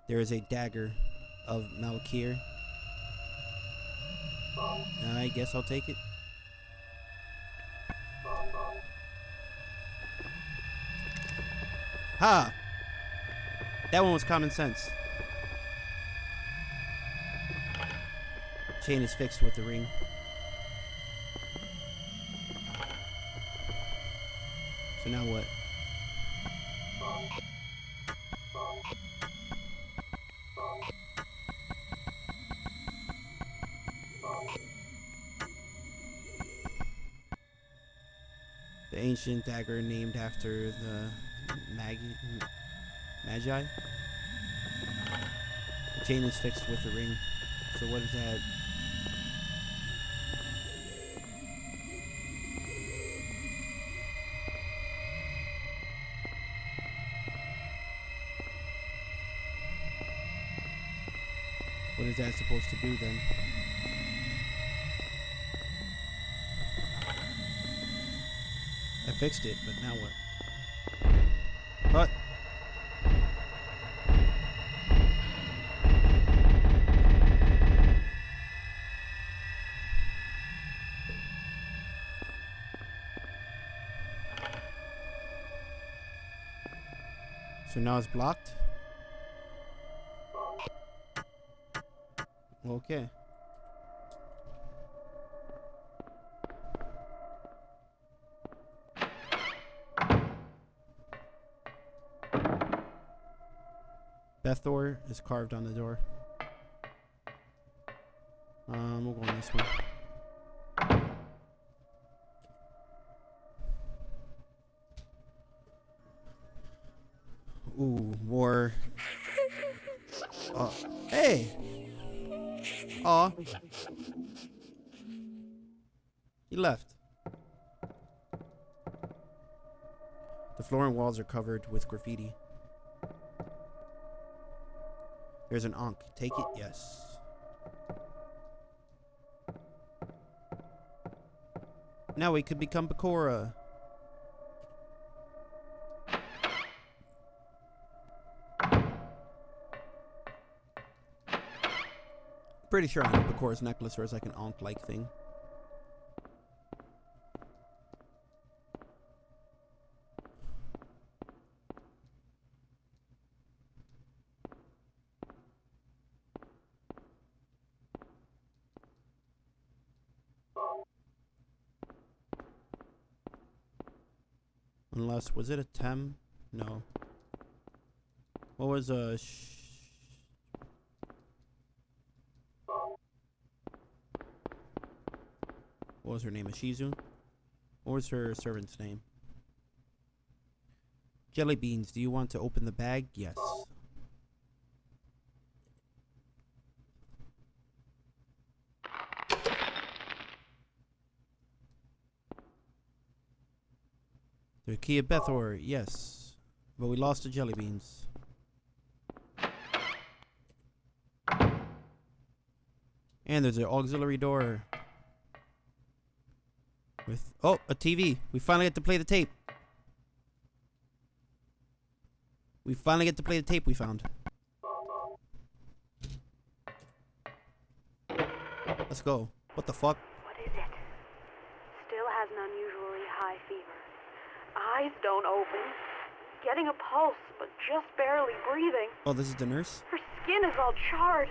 There is a dagger of Malakir. I guess I'll take it. Ha! That one was common sense. Chain is fixed with the ring. So now what? The ancient dagger named after the Magi? The chain is fixed with the ring. So what is that? What is that supposed to do then? I fixed it, but now what? What? So now it's blocked? Okay. Bethor is carved on the door. We'll go on this one. Ooh, more. Hey! Aw. He left. The floor and walls are covered with graffiti. There's an Ankh. Take it? Yes. Now we could become Bakura. Pretty sure I know Bakura's necklace or it's like an Ankh-like thing. Unless, was it a Tem? No. What was what was her name? A Shizu? What was her servant's name? Jelly beans, do you want to open the bag? Yes. The key of Bethor, yes. But we lost the jelly beans. And there's an auxiliary door. With a TV. We finally get to play the tape. We finally get to play the tape we found. Let's go. What the fuck? What is it? Still has an unusually high fever. Eyes don't open. Getting a pulse, but just barely breathing. Oh, this is the nurse? Her skin is all charred.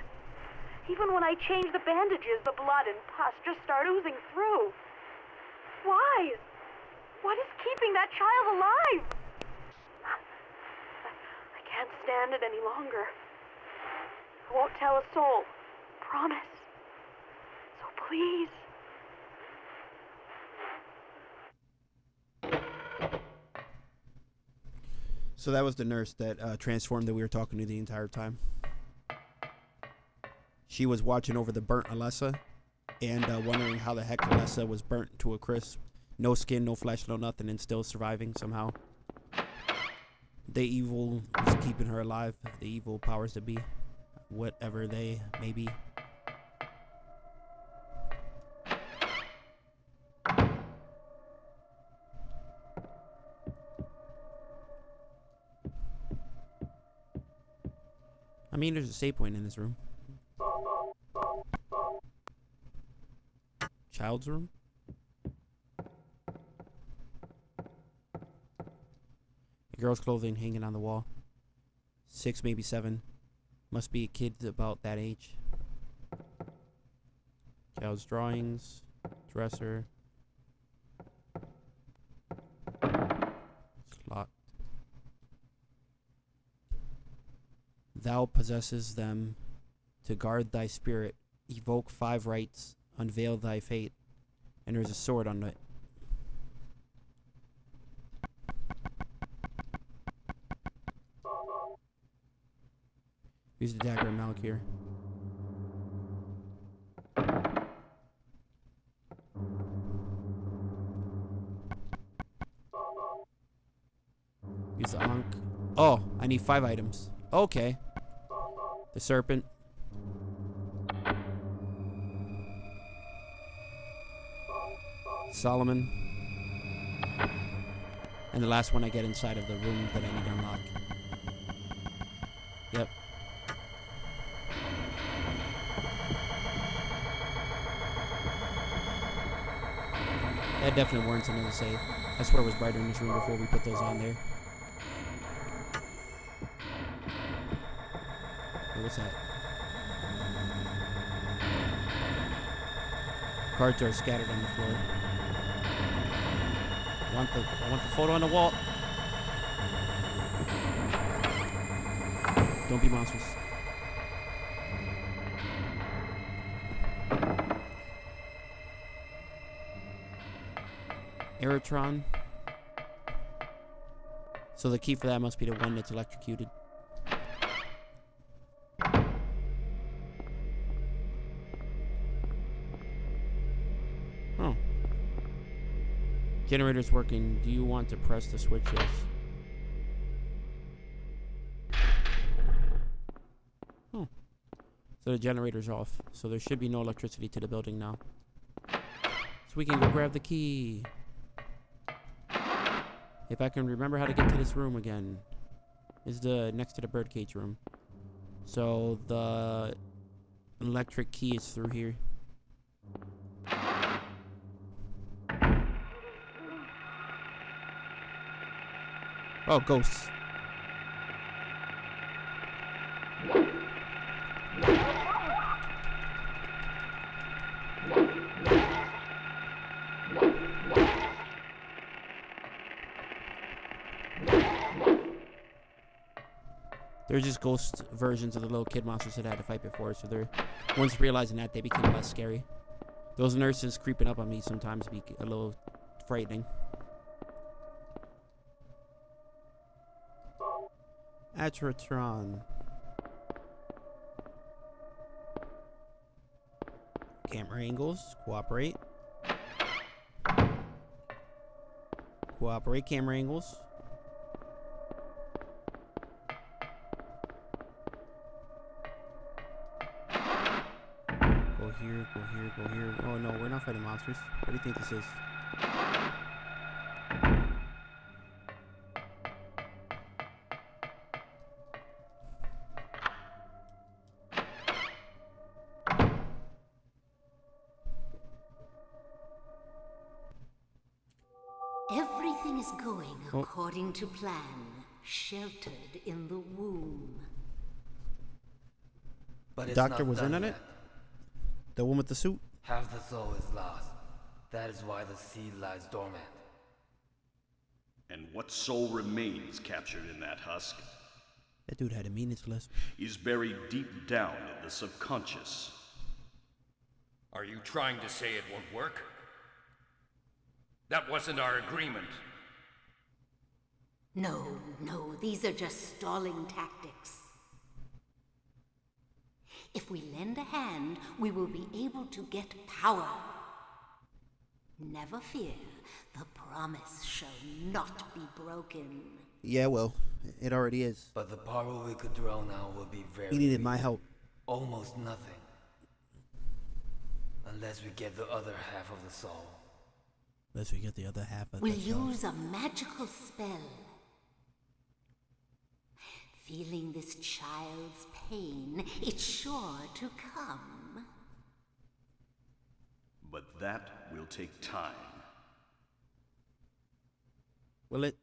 Even when I change the bandages, the blood and pus just start oozing through. Why? What is keeping that child alive? I can't stand it any longer. I won't tell a soul. Promise. So please. So that was the nurse that transformed that we were talking to the entire time. She was watching over the burnt Alessa. and wondering how the heck Alessa was burnt to a crisp. No skin, no flesh, no nothing, and still surviving somehow. The evil is keeping her alive. The evil powers that be. Whatever they may be. I mean, there's a save point in this room. Child's room? A girl's clothing hanging on the wall. 6, maybe 7. Must be a kid about that age. Child's drawings. Dresser. It's locked. Thou possesses them to guard thy spirit. Evoke 5 rights. Unveil thy fate. And there's a sword on it. Use the dagger and Malik here. Use the Ankh. Oh, I need 5 items. Okay. The serpent. Solomon. And the last one I get inside of the room that I need to unlock. Yep. That definitely warrants another save. I swear it was brighter in this room before we put those on there. Hey, what's that? Cards are scattered on the floor. I want the photo on the wall. Don't be monsters. Aerotron. So the key for that must be the one that's electrocuted. Oh. Generator's working. Do you want to press the switch? Yes. Oh. So the generator's off. So there should be no electricity to the building now. So we can go grab the key. If I can remember how to get to this room again. Is the next to the birdcage room. So the electric key is through here. Oh, ghosts. They're just ghost versions of the little kid monsters that I had to fight before, so they're once realizing that they became less scary. Those nurses creeping up on me sometimes be a little frightening. Atratron. Camera angles, cooperate. Cooperate, camera angles. Go here, go here, go here. Oh no, we're not fighting monsters. What do you think this is? Everything is going according to plan, sheltered in the womb. But it's Doctor not was done in on it? yet. The one with the suit? Half the soul is lost. That is why the seed lies dormant. And what soul remains captured in that husk That dude had a meanness lisp. is buried deep down in the subconscious. Are you trying to say it won't work? That wasn't our agreement. No, these are just stalling tactics. If we lend a hand, we will be able to get power. Never fear, the promise shall not be broken. Yeah, well, it already is. But the power we could draw now will be very He needed weak. my help. Almost nothing. Unless we get the other half of the soul. Unless we get the other half of We'll the show. use a magical spell. Feeling this child's pain, it's sure to come. But that will take time. Will it?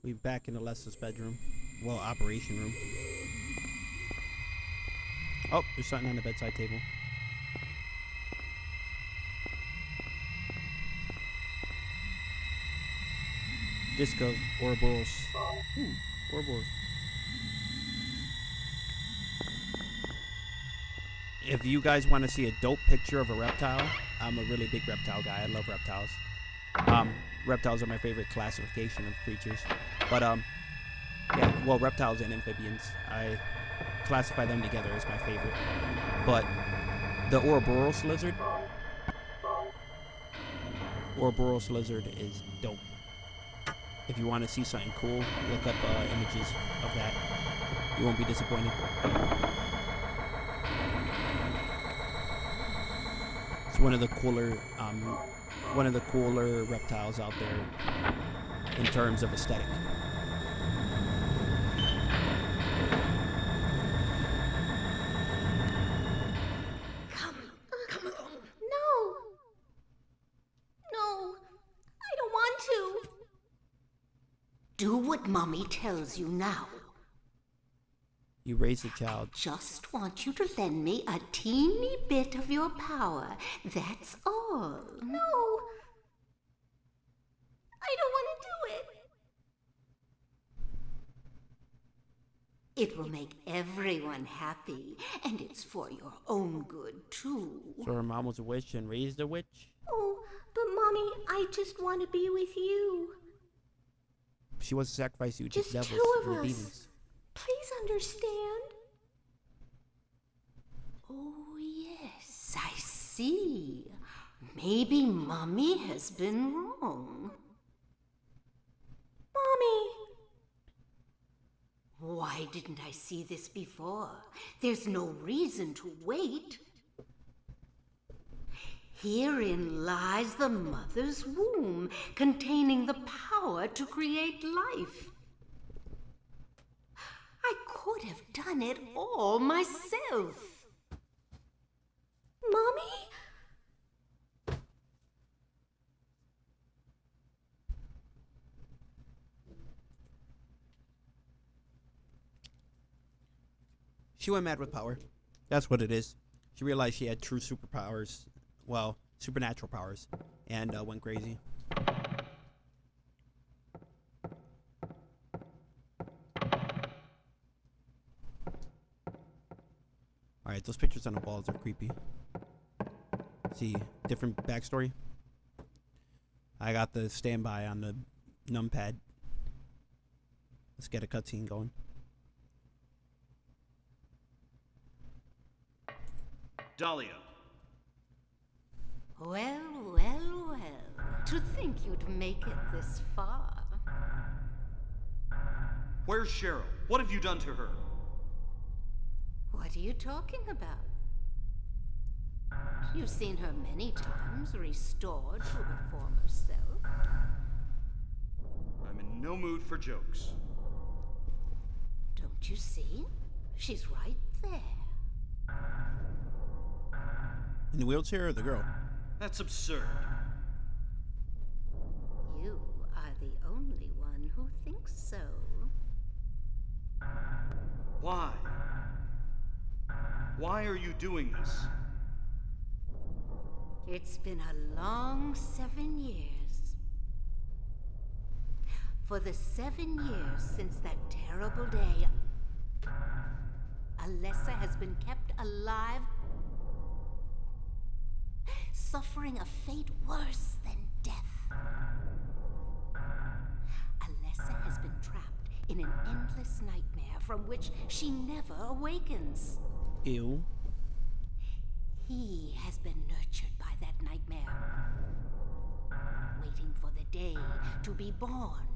We back in Alessa's bedroom. Well, operation room. Oh, there's something on the bedside table. Disc of Ouroboros. Ooh, Ouroboros. If you guys want to see a dope picture of a reptile, I'm a really big reptile guy. I love reptiles. Reptiles are my favorite classification of creatures. But, yeah, well, reptiles and amphibians, I classify them together as my favorite. But the Ouroboros lizard is dope. If you want to see something cool, look up images of that. You won't be disappointed. It's one of the cooler reptiles out there in terms of aesthetic. Come along. No. No. I don't want to. Do what Mommy tells you now. You raise the child. Just want you to lend me a teeny bit of your power. That's all. No. I don't want to do it. It will make everyone happy, and it's for your own good, too. So her mom was a witch and raised a witch? Oh, but Mommy, I just want to be with you. She wants to sacrifice you to Just the devils two and of the us. demons. Please understand. Oh, yes, I see. Maybe Mommy has been wrong. Mommy! Why didn't I see this before? There's no reason to wait. Herein lies the mother's womb, containing the power to create life. I could have done it all myself. Mommy? She went mad with power. That's what it is. She realized she had true superpowers. Well, supernatural powers. And went crazy. Alright, those pictures on the walls are creepy. See, different backstory. I got the standby on the numpad. Let's get a cutscene going. Dahlia. Well, well, well. To think you'd make it this far. Where's Cheryl? What have you done to her? What are you talking about? You've seen her many times, restored to her former self. I'm in no mood for jokes. Don't you see? She's right there. In the wheelchair or the girl? That's absurd. You are the only one who thinks so. Why? Why are you doing this? It's been a long 7 years. For the 7 years since that terrible day, Alessa has been kept alive, suffering a fate worse than death. Alessa has been trapped in an endless nightmare from which she never awakens. Ew. He has been nurtured by that nightmare, waiting for the day to be born.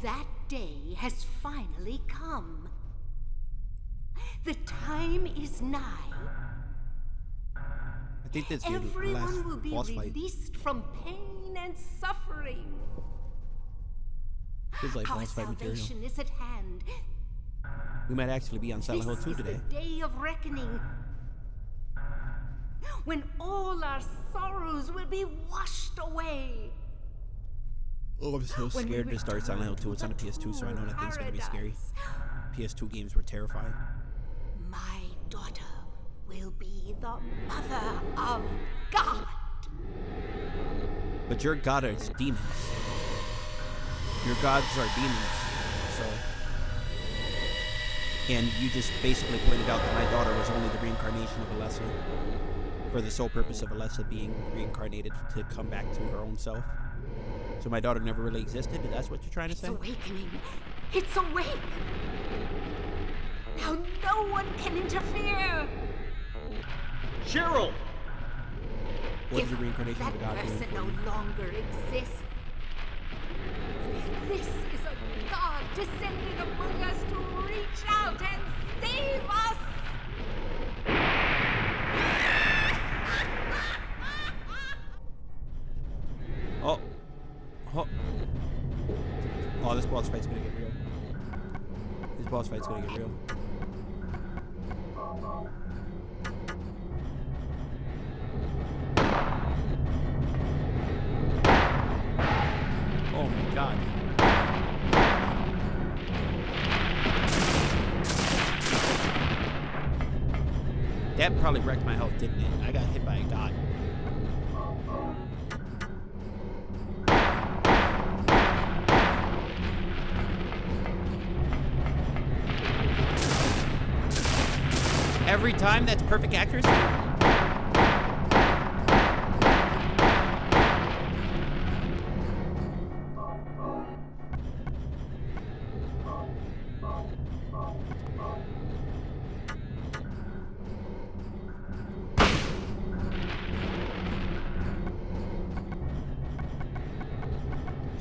That day has finally come. The time is nigh. I think that's the Everyone last will be boss fight. released from pain and suffering. This is like Our boss fight material. salvation is at hand. We might actually be on Silent Hill 2 today. The day of reckoning, when all our sorrows will be washed away. Oh, I'm so When we scared to start Silent Hill 2. It's on the PS2, so I know that thing's gonna be scary. PS2 games were terrifying. My daughter will be the mother of God. But your god is demons. Your gods are demons. So, and you just basically pointed out that my daughter was only the reincarnation of Alessa, for the sole purpose of Alessa being reincarnated to come back to her own self. So my daughter never really existed. That's what you're trying to say? It's awakening. It's awake. Now no one can interfere. Cheryl! What is the reincarnation That of a god doing person for no you? longer exists. This is a God descended among us to reach out and save us. Oh. Oh. Oh, this boss fight's gonna get real. This boss fight's gonna get real. Oh my god. That probably wrecked my health, didn't it? I got hit by a god. Every time, that's perfect accuracy?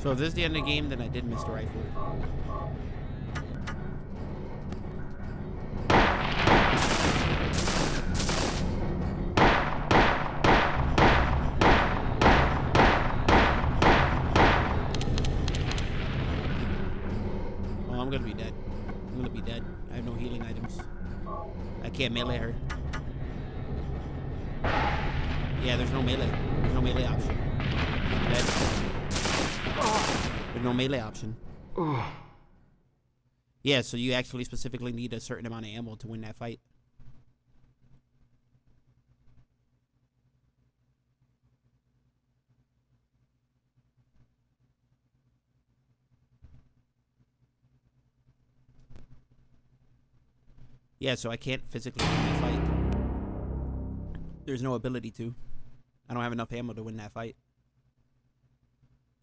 So if this is the end of the game, then I did miss the rifle. Oh, I'm gonna be dead. I'm gonna be dead. I have no healing items. I can't melee her. Yeah, there's no melee. There's no melee option. Dead. There's no melee option. Yeah, so you actually specifically need a certain amount of ammo to win that fight. Yeah, so I can't physically win that fight. There's no ability to. I don't have enough ammo to win that fight.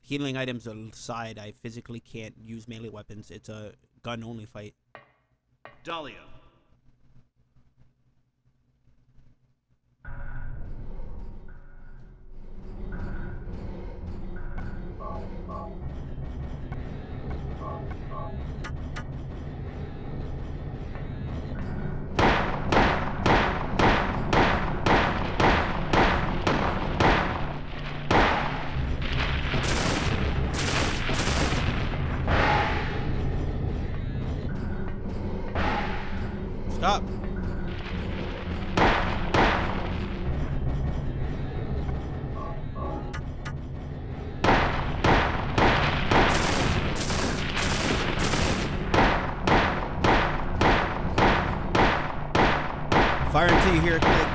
Healing items aside, I physically can't use melee weapons. It's a gun-only fight. Dahlia. Stop. Fire until you hear a click.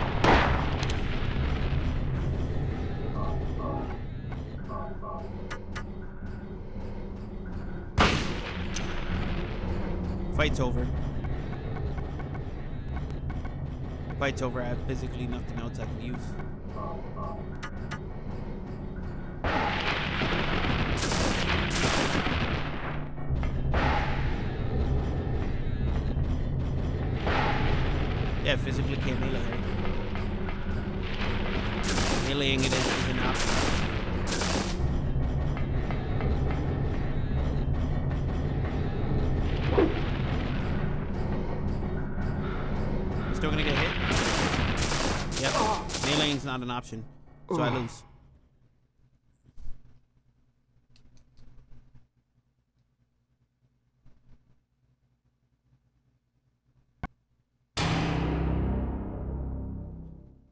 Fight's over. Fight's over. I have physically nothing else I can use. not an option, so I lose.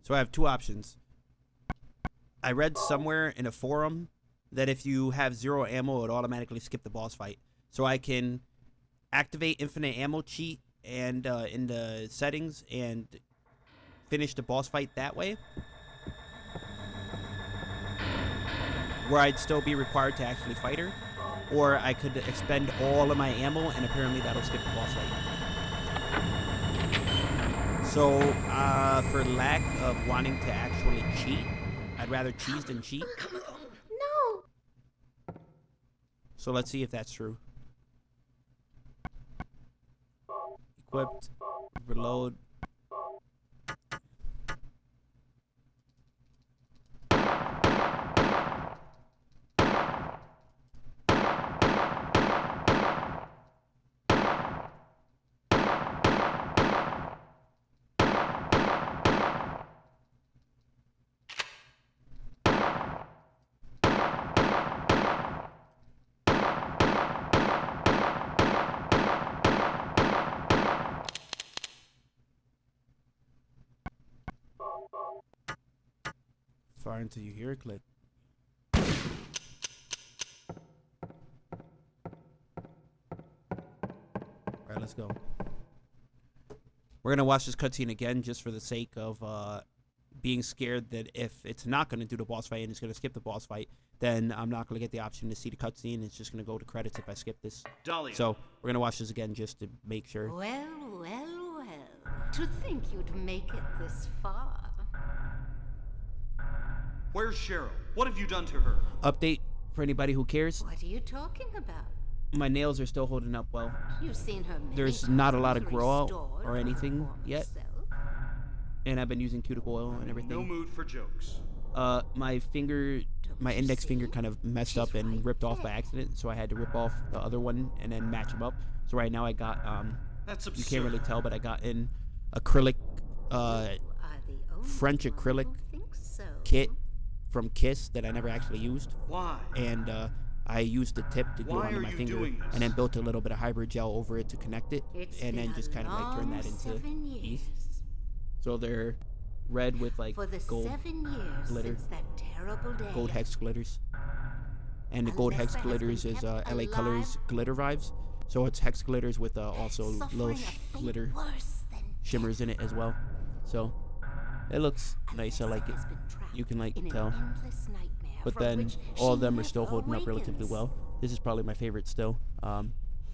So I have two options. I read somewhere in a forum that if you have 0 ammo, it automatically skip the boss fight. So I can activate infinite ammo cheat and in the settings and finish the boss fight that way, where I'd still be required to actually fight her, or I could expend all of my ammo and apparently that'll skip the boss fight. So for lack of wanting to actually cheat, I'd rather cheese than cheat. No! So let's see if that's true. Equipped, reload. Fire until you hear a click. Alright, let's go. We're gonna watch this cutscene again just for the sake of being scared that if it's not gonna do the boss fight and it's gonna skip the boss fight, then I'm not gonna get the option to see the cutscene. It's just gonna go to credits if I skip this. Dahlia. So we're gonna watch this again just to make sure. Well, well, well. To think you'd make it this far. Where's Cheryl? What have you done to her? Update for anybody who cares. What are you talking about? My nails are still holding up well. You've seen her many There's not a lot of times grow out restored or to anything her former yet. self. And I've been using cuticle oil and No everything. mood for jokes. My finger, my you index finger see? kind of messed She's up and right ripped off by there. accident, so I had to rip off the other one and then match them up. So right now I got That's you absurd. can't really tell, but I got an acrylic You are the only French one acrylic who thinks so. kit from Kiss that I never actually used, Why? and I used the tip to glue Why onto are my you finger, doing this? and then built a little bit of hybrid gel over it to connect it, It's and then been just a kind of like turn that long into 7 these. years. So they're red with like For the gold 7 years glitter. since that terrible day. gold hex glitters. And the gold hex Unless there has glitters been is kept LA Colors alive. glitter vibes. So it's hex glitters with also little Suffering a fate glitter worse than shimmers in it as well. So it looks nice. I Unless like it. has been trapped You can like in an tell. endless nightmare But from then which all of she them are still never holding up relatively awakens. well. This is probably my favorite still.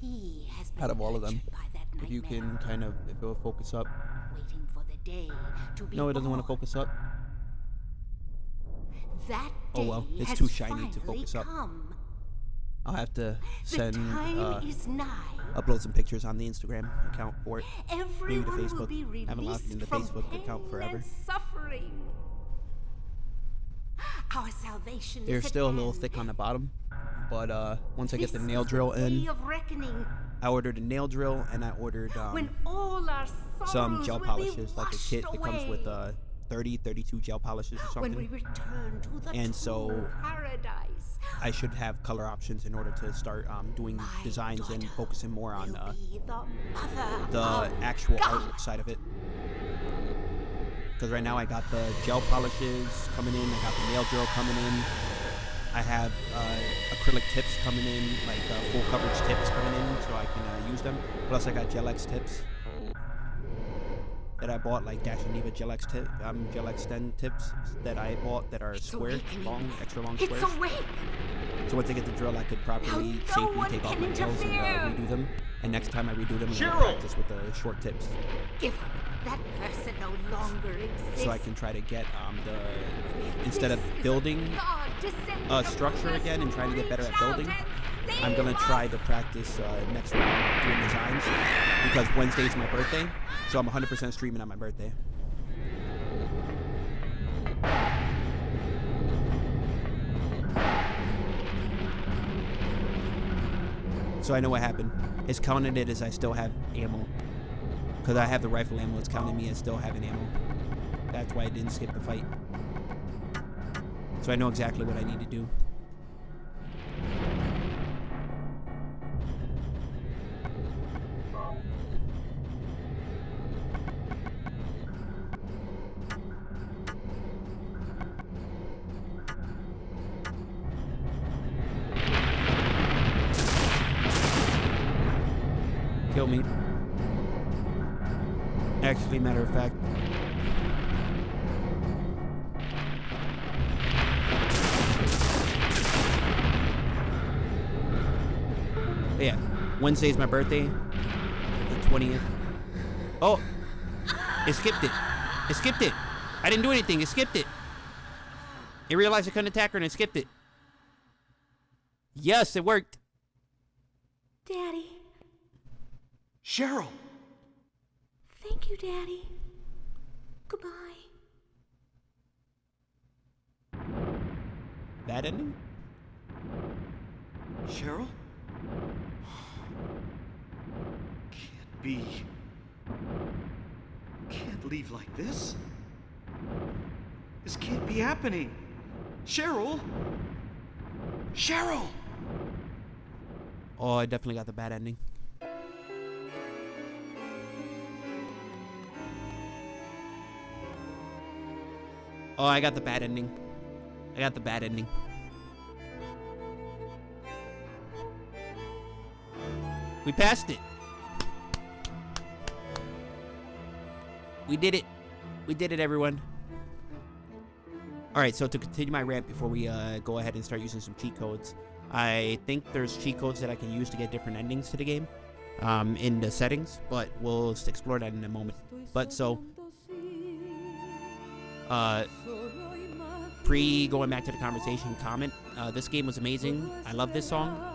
He has been Out of all of them. nurtured by that If you nightmare, can kind of, if it will focus up. waiting for the day to be No, it doesn't want to born. focus up. That Oh, well, day it's has too shiny to finally focus up. come. I'll have to The send, time is nigh. upload some pictures on the Instagram account for it. Everyone will Facebook. be I haven't logged released into from Facebook pain account forever. and suffering. Our salvation They're is at still a little hand. thick on the bottom, but once I get the This nail is drill the day in, of reckoning, I ordered a nail drill and I ordered when all our some sorrows gel will polishes, be like a washed kit that comes with away. 32 gel polishes or When we something. return to the And true so paradise, I should have color options in order to start doing my designs and daughter focusing more on will be the mother the of actual God. art side of it. Because right now I got the gel polishes coming in, I got the nail drill coming in, I have acrylic tips coming in, like full coverage tips coming in, so I can use them. Plus I got Gel X tips that I bought, like Dash and Neva Gel Extend tips that I bought that are It's square, awakening. long, extra long It's squares. awake. So once I get the drill, I could properly, no safely one take off can my nails and interfere. redo them. And next time I redo them, I'm Cheryl! gonna practice with the short tips, Give up. That person no longer exists. so I can try to get instead of This is building God descending a upon structure us again and to trying to get better at reach out building, and I'm gonna save try us. to practice next round doing designs, because Wednesday's my birthday, so I'm 100% streaming on my birthday. So I know what happened. It's counting it as I still have ammo. Because I have the rifle ammo, it's counting me as still having ammo. That's why I didn't skip the fight. So I know exactly what I need to do. Kill me. Actually, matter of fact. Yeah, Wednesday's my birthday. The 20th. Oh! It skipped it. It skipped it. I didn't do anything. It skipped it. It realized I couldn't attack her and it skipped it. Yes, it worked. Daddy. Cheryl! Thank you, Daddy. Goodbye. Bad ending? Cheryl? Can't be. Can't leave like this. This can't be happening. Cheryl? Cheryl! Oh, I definitely got the bad ending. Oh, I got the bad ending. I got the bad ending. We passed it. We did it. We did it, everyone. Alright, so to continue my rant before we go ahead and start using some cheat codes, I think there's cheat codes that I can use to get different endings to the game in the settings, but we'll explore that in a moment. But so, going back to the conversation comment, this game was amazing. I love this song.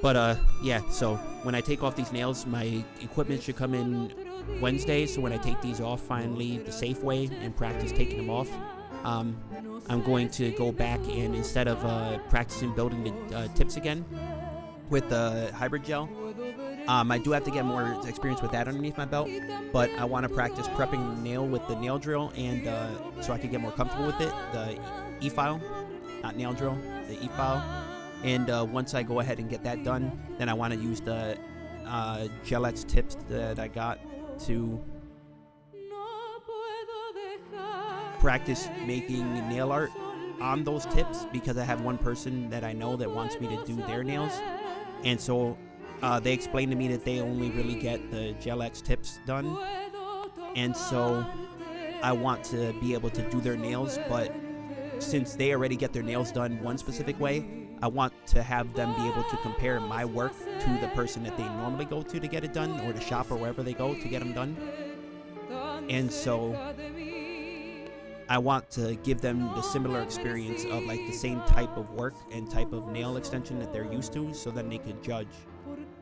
But yeah, so when I take off these nails, my equipment should come in Wednesday, so when I take these off finally the safe way and practice taking them off, I'm going to go back and instead of practicing building the tips again with the hybrid gel, I do have to get more experience with that underneath my belt, but I want to practice prepping the nail with the nail drill, and so I can get more comfortable with it, the E-file, not nail drill, the E-file. And once I go ahead and get that done, then I want to use the Gel-X tips that I got to practice making nail art on those tips, because I have one person that I know that wants me to do their nails, and so they explained to me that they only really get the Gel-X tips done, and so I want to be able to do their nails, but since they already get their nails done one specific way, I want to have them be able to compare my work to the person that they normally go to get it done, or the shop or wherever they go to get them done. And so I want to give them the similar experience of like the same type of work and type of nail extension that they're used to, so then they can judge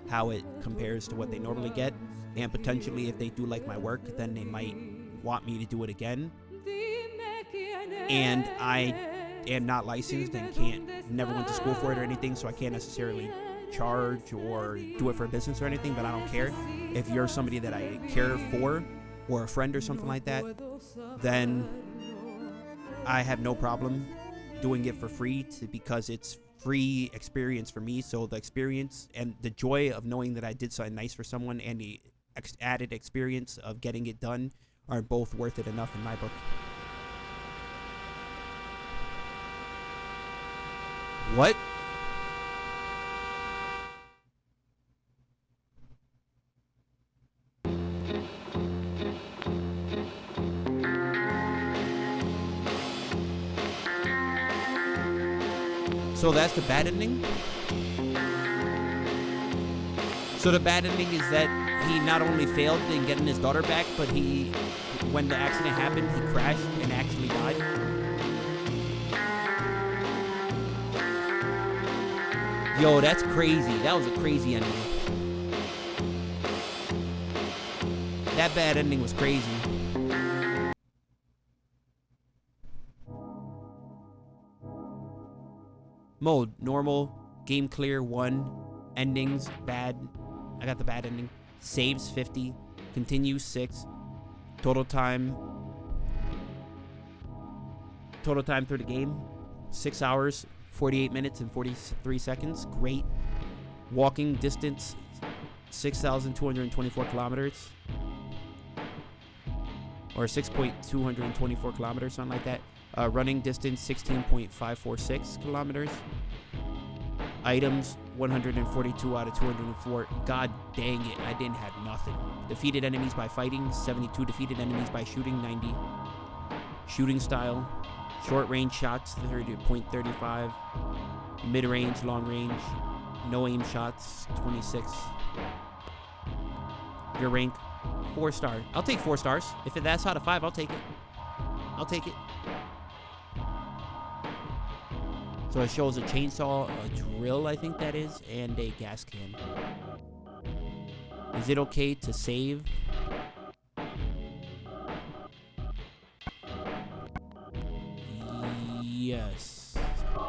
how it compares to what they normally get. And potentially if they do like my work, then they might want me to do it again. And I am not licensed and never went to school for it or anything, so I can't necessarily charge or do it for a business or anything, but I don't care. If you're somebody that I care for, or a friend or something like that, then I have no problem doing it for free because it's free experience for me. So the experience and the joy of knowing that I did something nice for someone and the added experience of getting it done are both worth it enough in my book. What? So that's the bad ending? So the bad ending is that he not only failed in getting his daughter back, but when the accident happened, he crashed and actually died? Yo, that's crazy. That was a crazy ending. That bad ending was crazy. Mode, normal, game clear 1, endings, bad. I got the bad ending. Saves 50, continue 6, total time Total time through the game, 6 hours, 48 minutes, and 43 seconds. Great. Walking distance, 6,224 kilometers. Or 6.224 kilometers, something like that. Running distance, 16.546 kilometers. Items, 142 out of 204. God dang it, I didn't have nothing. Defeated enemies by fighting, 72. Defeated enemies by shooting, 90. Shooting style, short range shots, 30.35. Mid range, long range, no aim shots, 26. Your rank, 4 star. I'll take 4 stars. If that's out of 5, I'll take it. I'll take it. So it shows a chainsaw, a drill, I think that is, and a gas can. Is it okay to save? Yes.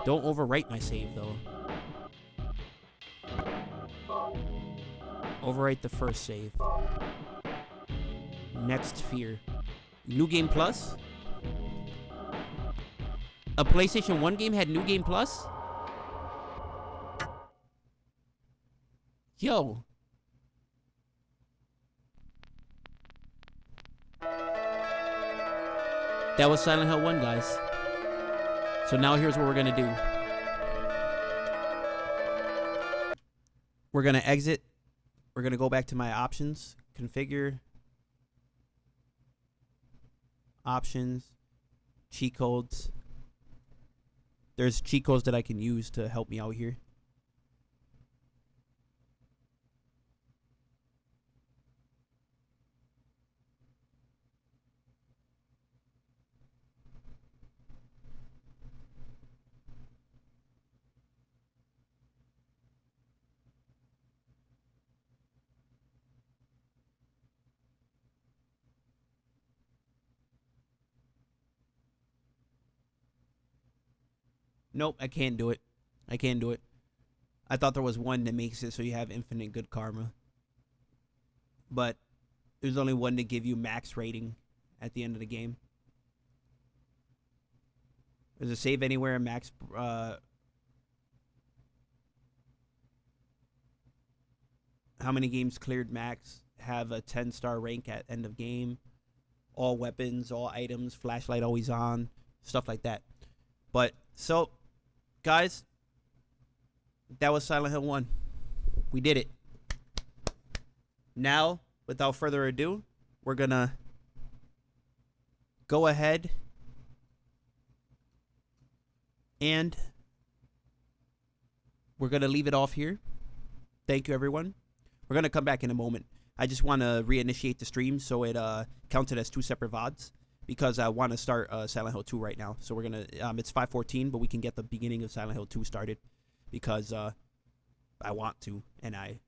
Don't overwrite my save, though. Overwrite the first save. Next fear. New Game Plus? A PlayStation 1 game had New Game Plus? Yo. That was Silent Hill 1, guys. So now here's what we're gonna do. We're gonna exit. We're gonna go back to my options. Configure. Options. Cheat codes. There's cheat codes that I can use to help me out here. Nope, I can't do it. I can't do it. I thought there was one that makes it so you have infinite good karma. But there's only one to give you max rating at the end of the game. There's a save anywhere, max... how many games cleared max? Have a 10-star rank at end of game. All weapons, all items, flashlight always on. Stuff like that. But, so... Guys, that was Silent Hill 1. We did it. Now, without further ado, we're going to go ahead and we're going to leave it off here. Thank you, everyone. We're going to come back in a moment. I just want to reinitiate the stream so it counted as 2 separate VODs. Because I want to start Silent Hill 2 right now. So we're going to, it's 5:14, but we can get the beginning of Silent Hill 2 started. Because I want to. And I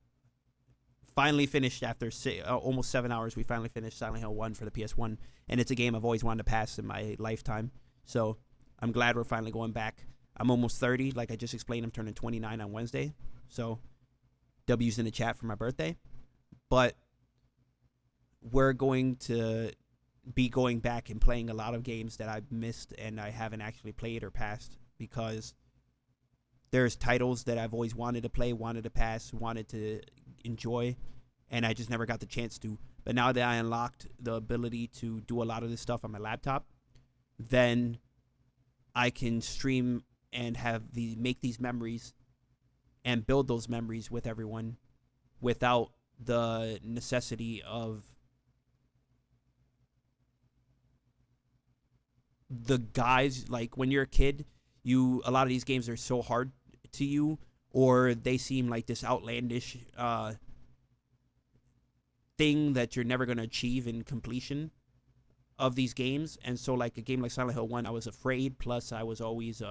finally finished after almost 7 hours. We finally finished Silent Hill 1 for the PS1. And it's a game I've always wanted to pass in my lifetime. So I'm glad we're finally going back. I'm almost 30. Like I just explained, I'm turning 29 on Wednesday. So W's in the chat for my birthday. But we're going to... be going back and playing a lot of games that I've missed and I haven't actually played or passed because there's titles that I've always wanted to play, wanted to pass, wanted to enjoy, and I just never got the chance to. But now that I unlocked the ability to do a lot of this stuff on my laptop, then I can stream and make these memories and build those memories with everyone without the necessity of the guys. Like when you're a kid, a lot of these games are so hard to you, or they seem like this outlandish thing that you're never going to achieve in completion of these games. And so like a game like Silent Hill 1, I was afraid, plus I was always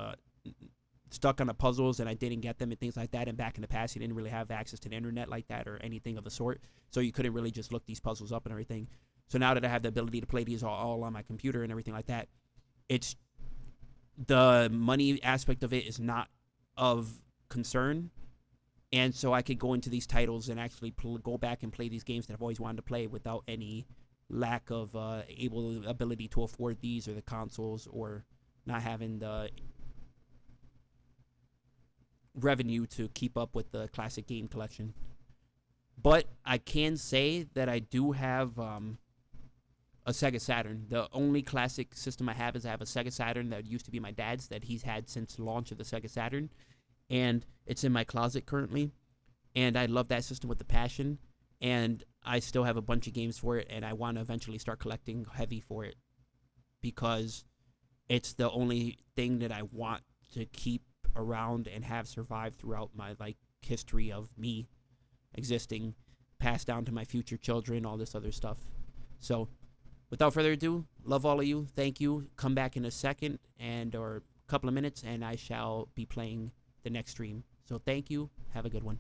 stuck on the puzzles and I didn't get them and things like that. And back in the past, you didn't really have access to the internet like that or anything of the sort, so you couldn't really just look these puzzles up and everything. So now that I have the ability to play these all on my computer and everything like that, it's the money aspect of it is not of concern, and so I could go into these titles and actually go back and play these games that I've always wanted to play without any lack of ability to afford these or the consoles or not having the revenue to keep up with the classic game collection. But I can say that I do have a Sega Saturn. The only classic system I have is I have a Sega Saturn that used to be my dad's that he's had since the launch of the Sega Saturn. And it's in my closet currently. And I love that system with a passion. And I still have a bunch of games for it. And I want to eventually start collecting heavy for it. Because it's the only thing that I want to keep around and have survived throughout my history of me existing, passed down to my future children, all this other stuff. So without further ado, love all of you. Thank you. Come back in a second or a couple of minutes and I shall be playing the next stream. So thank you. Have a good one.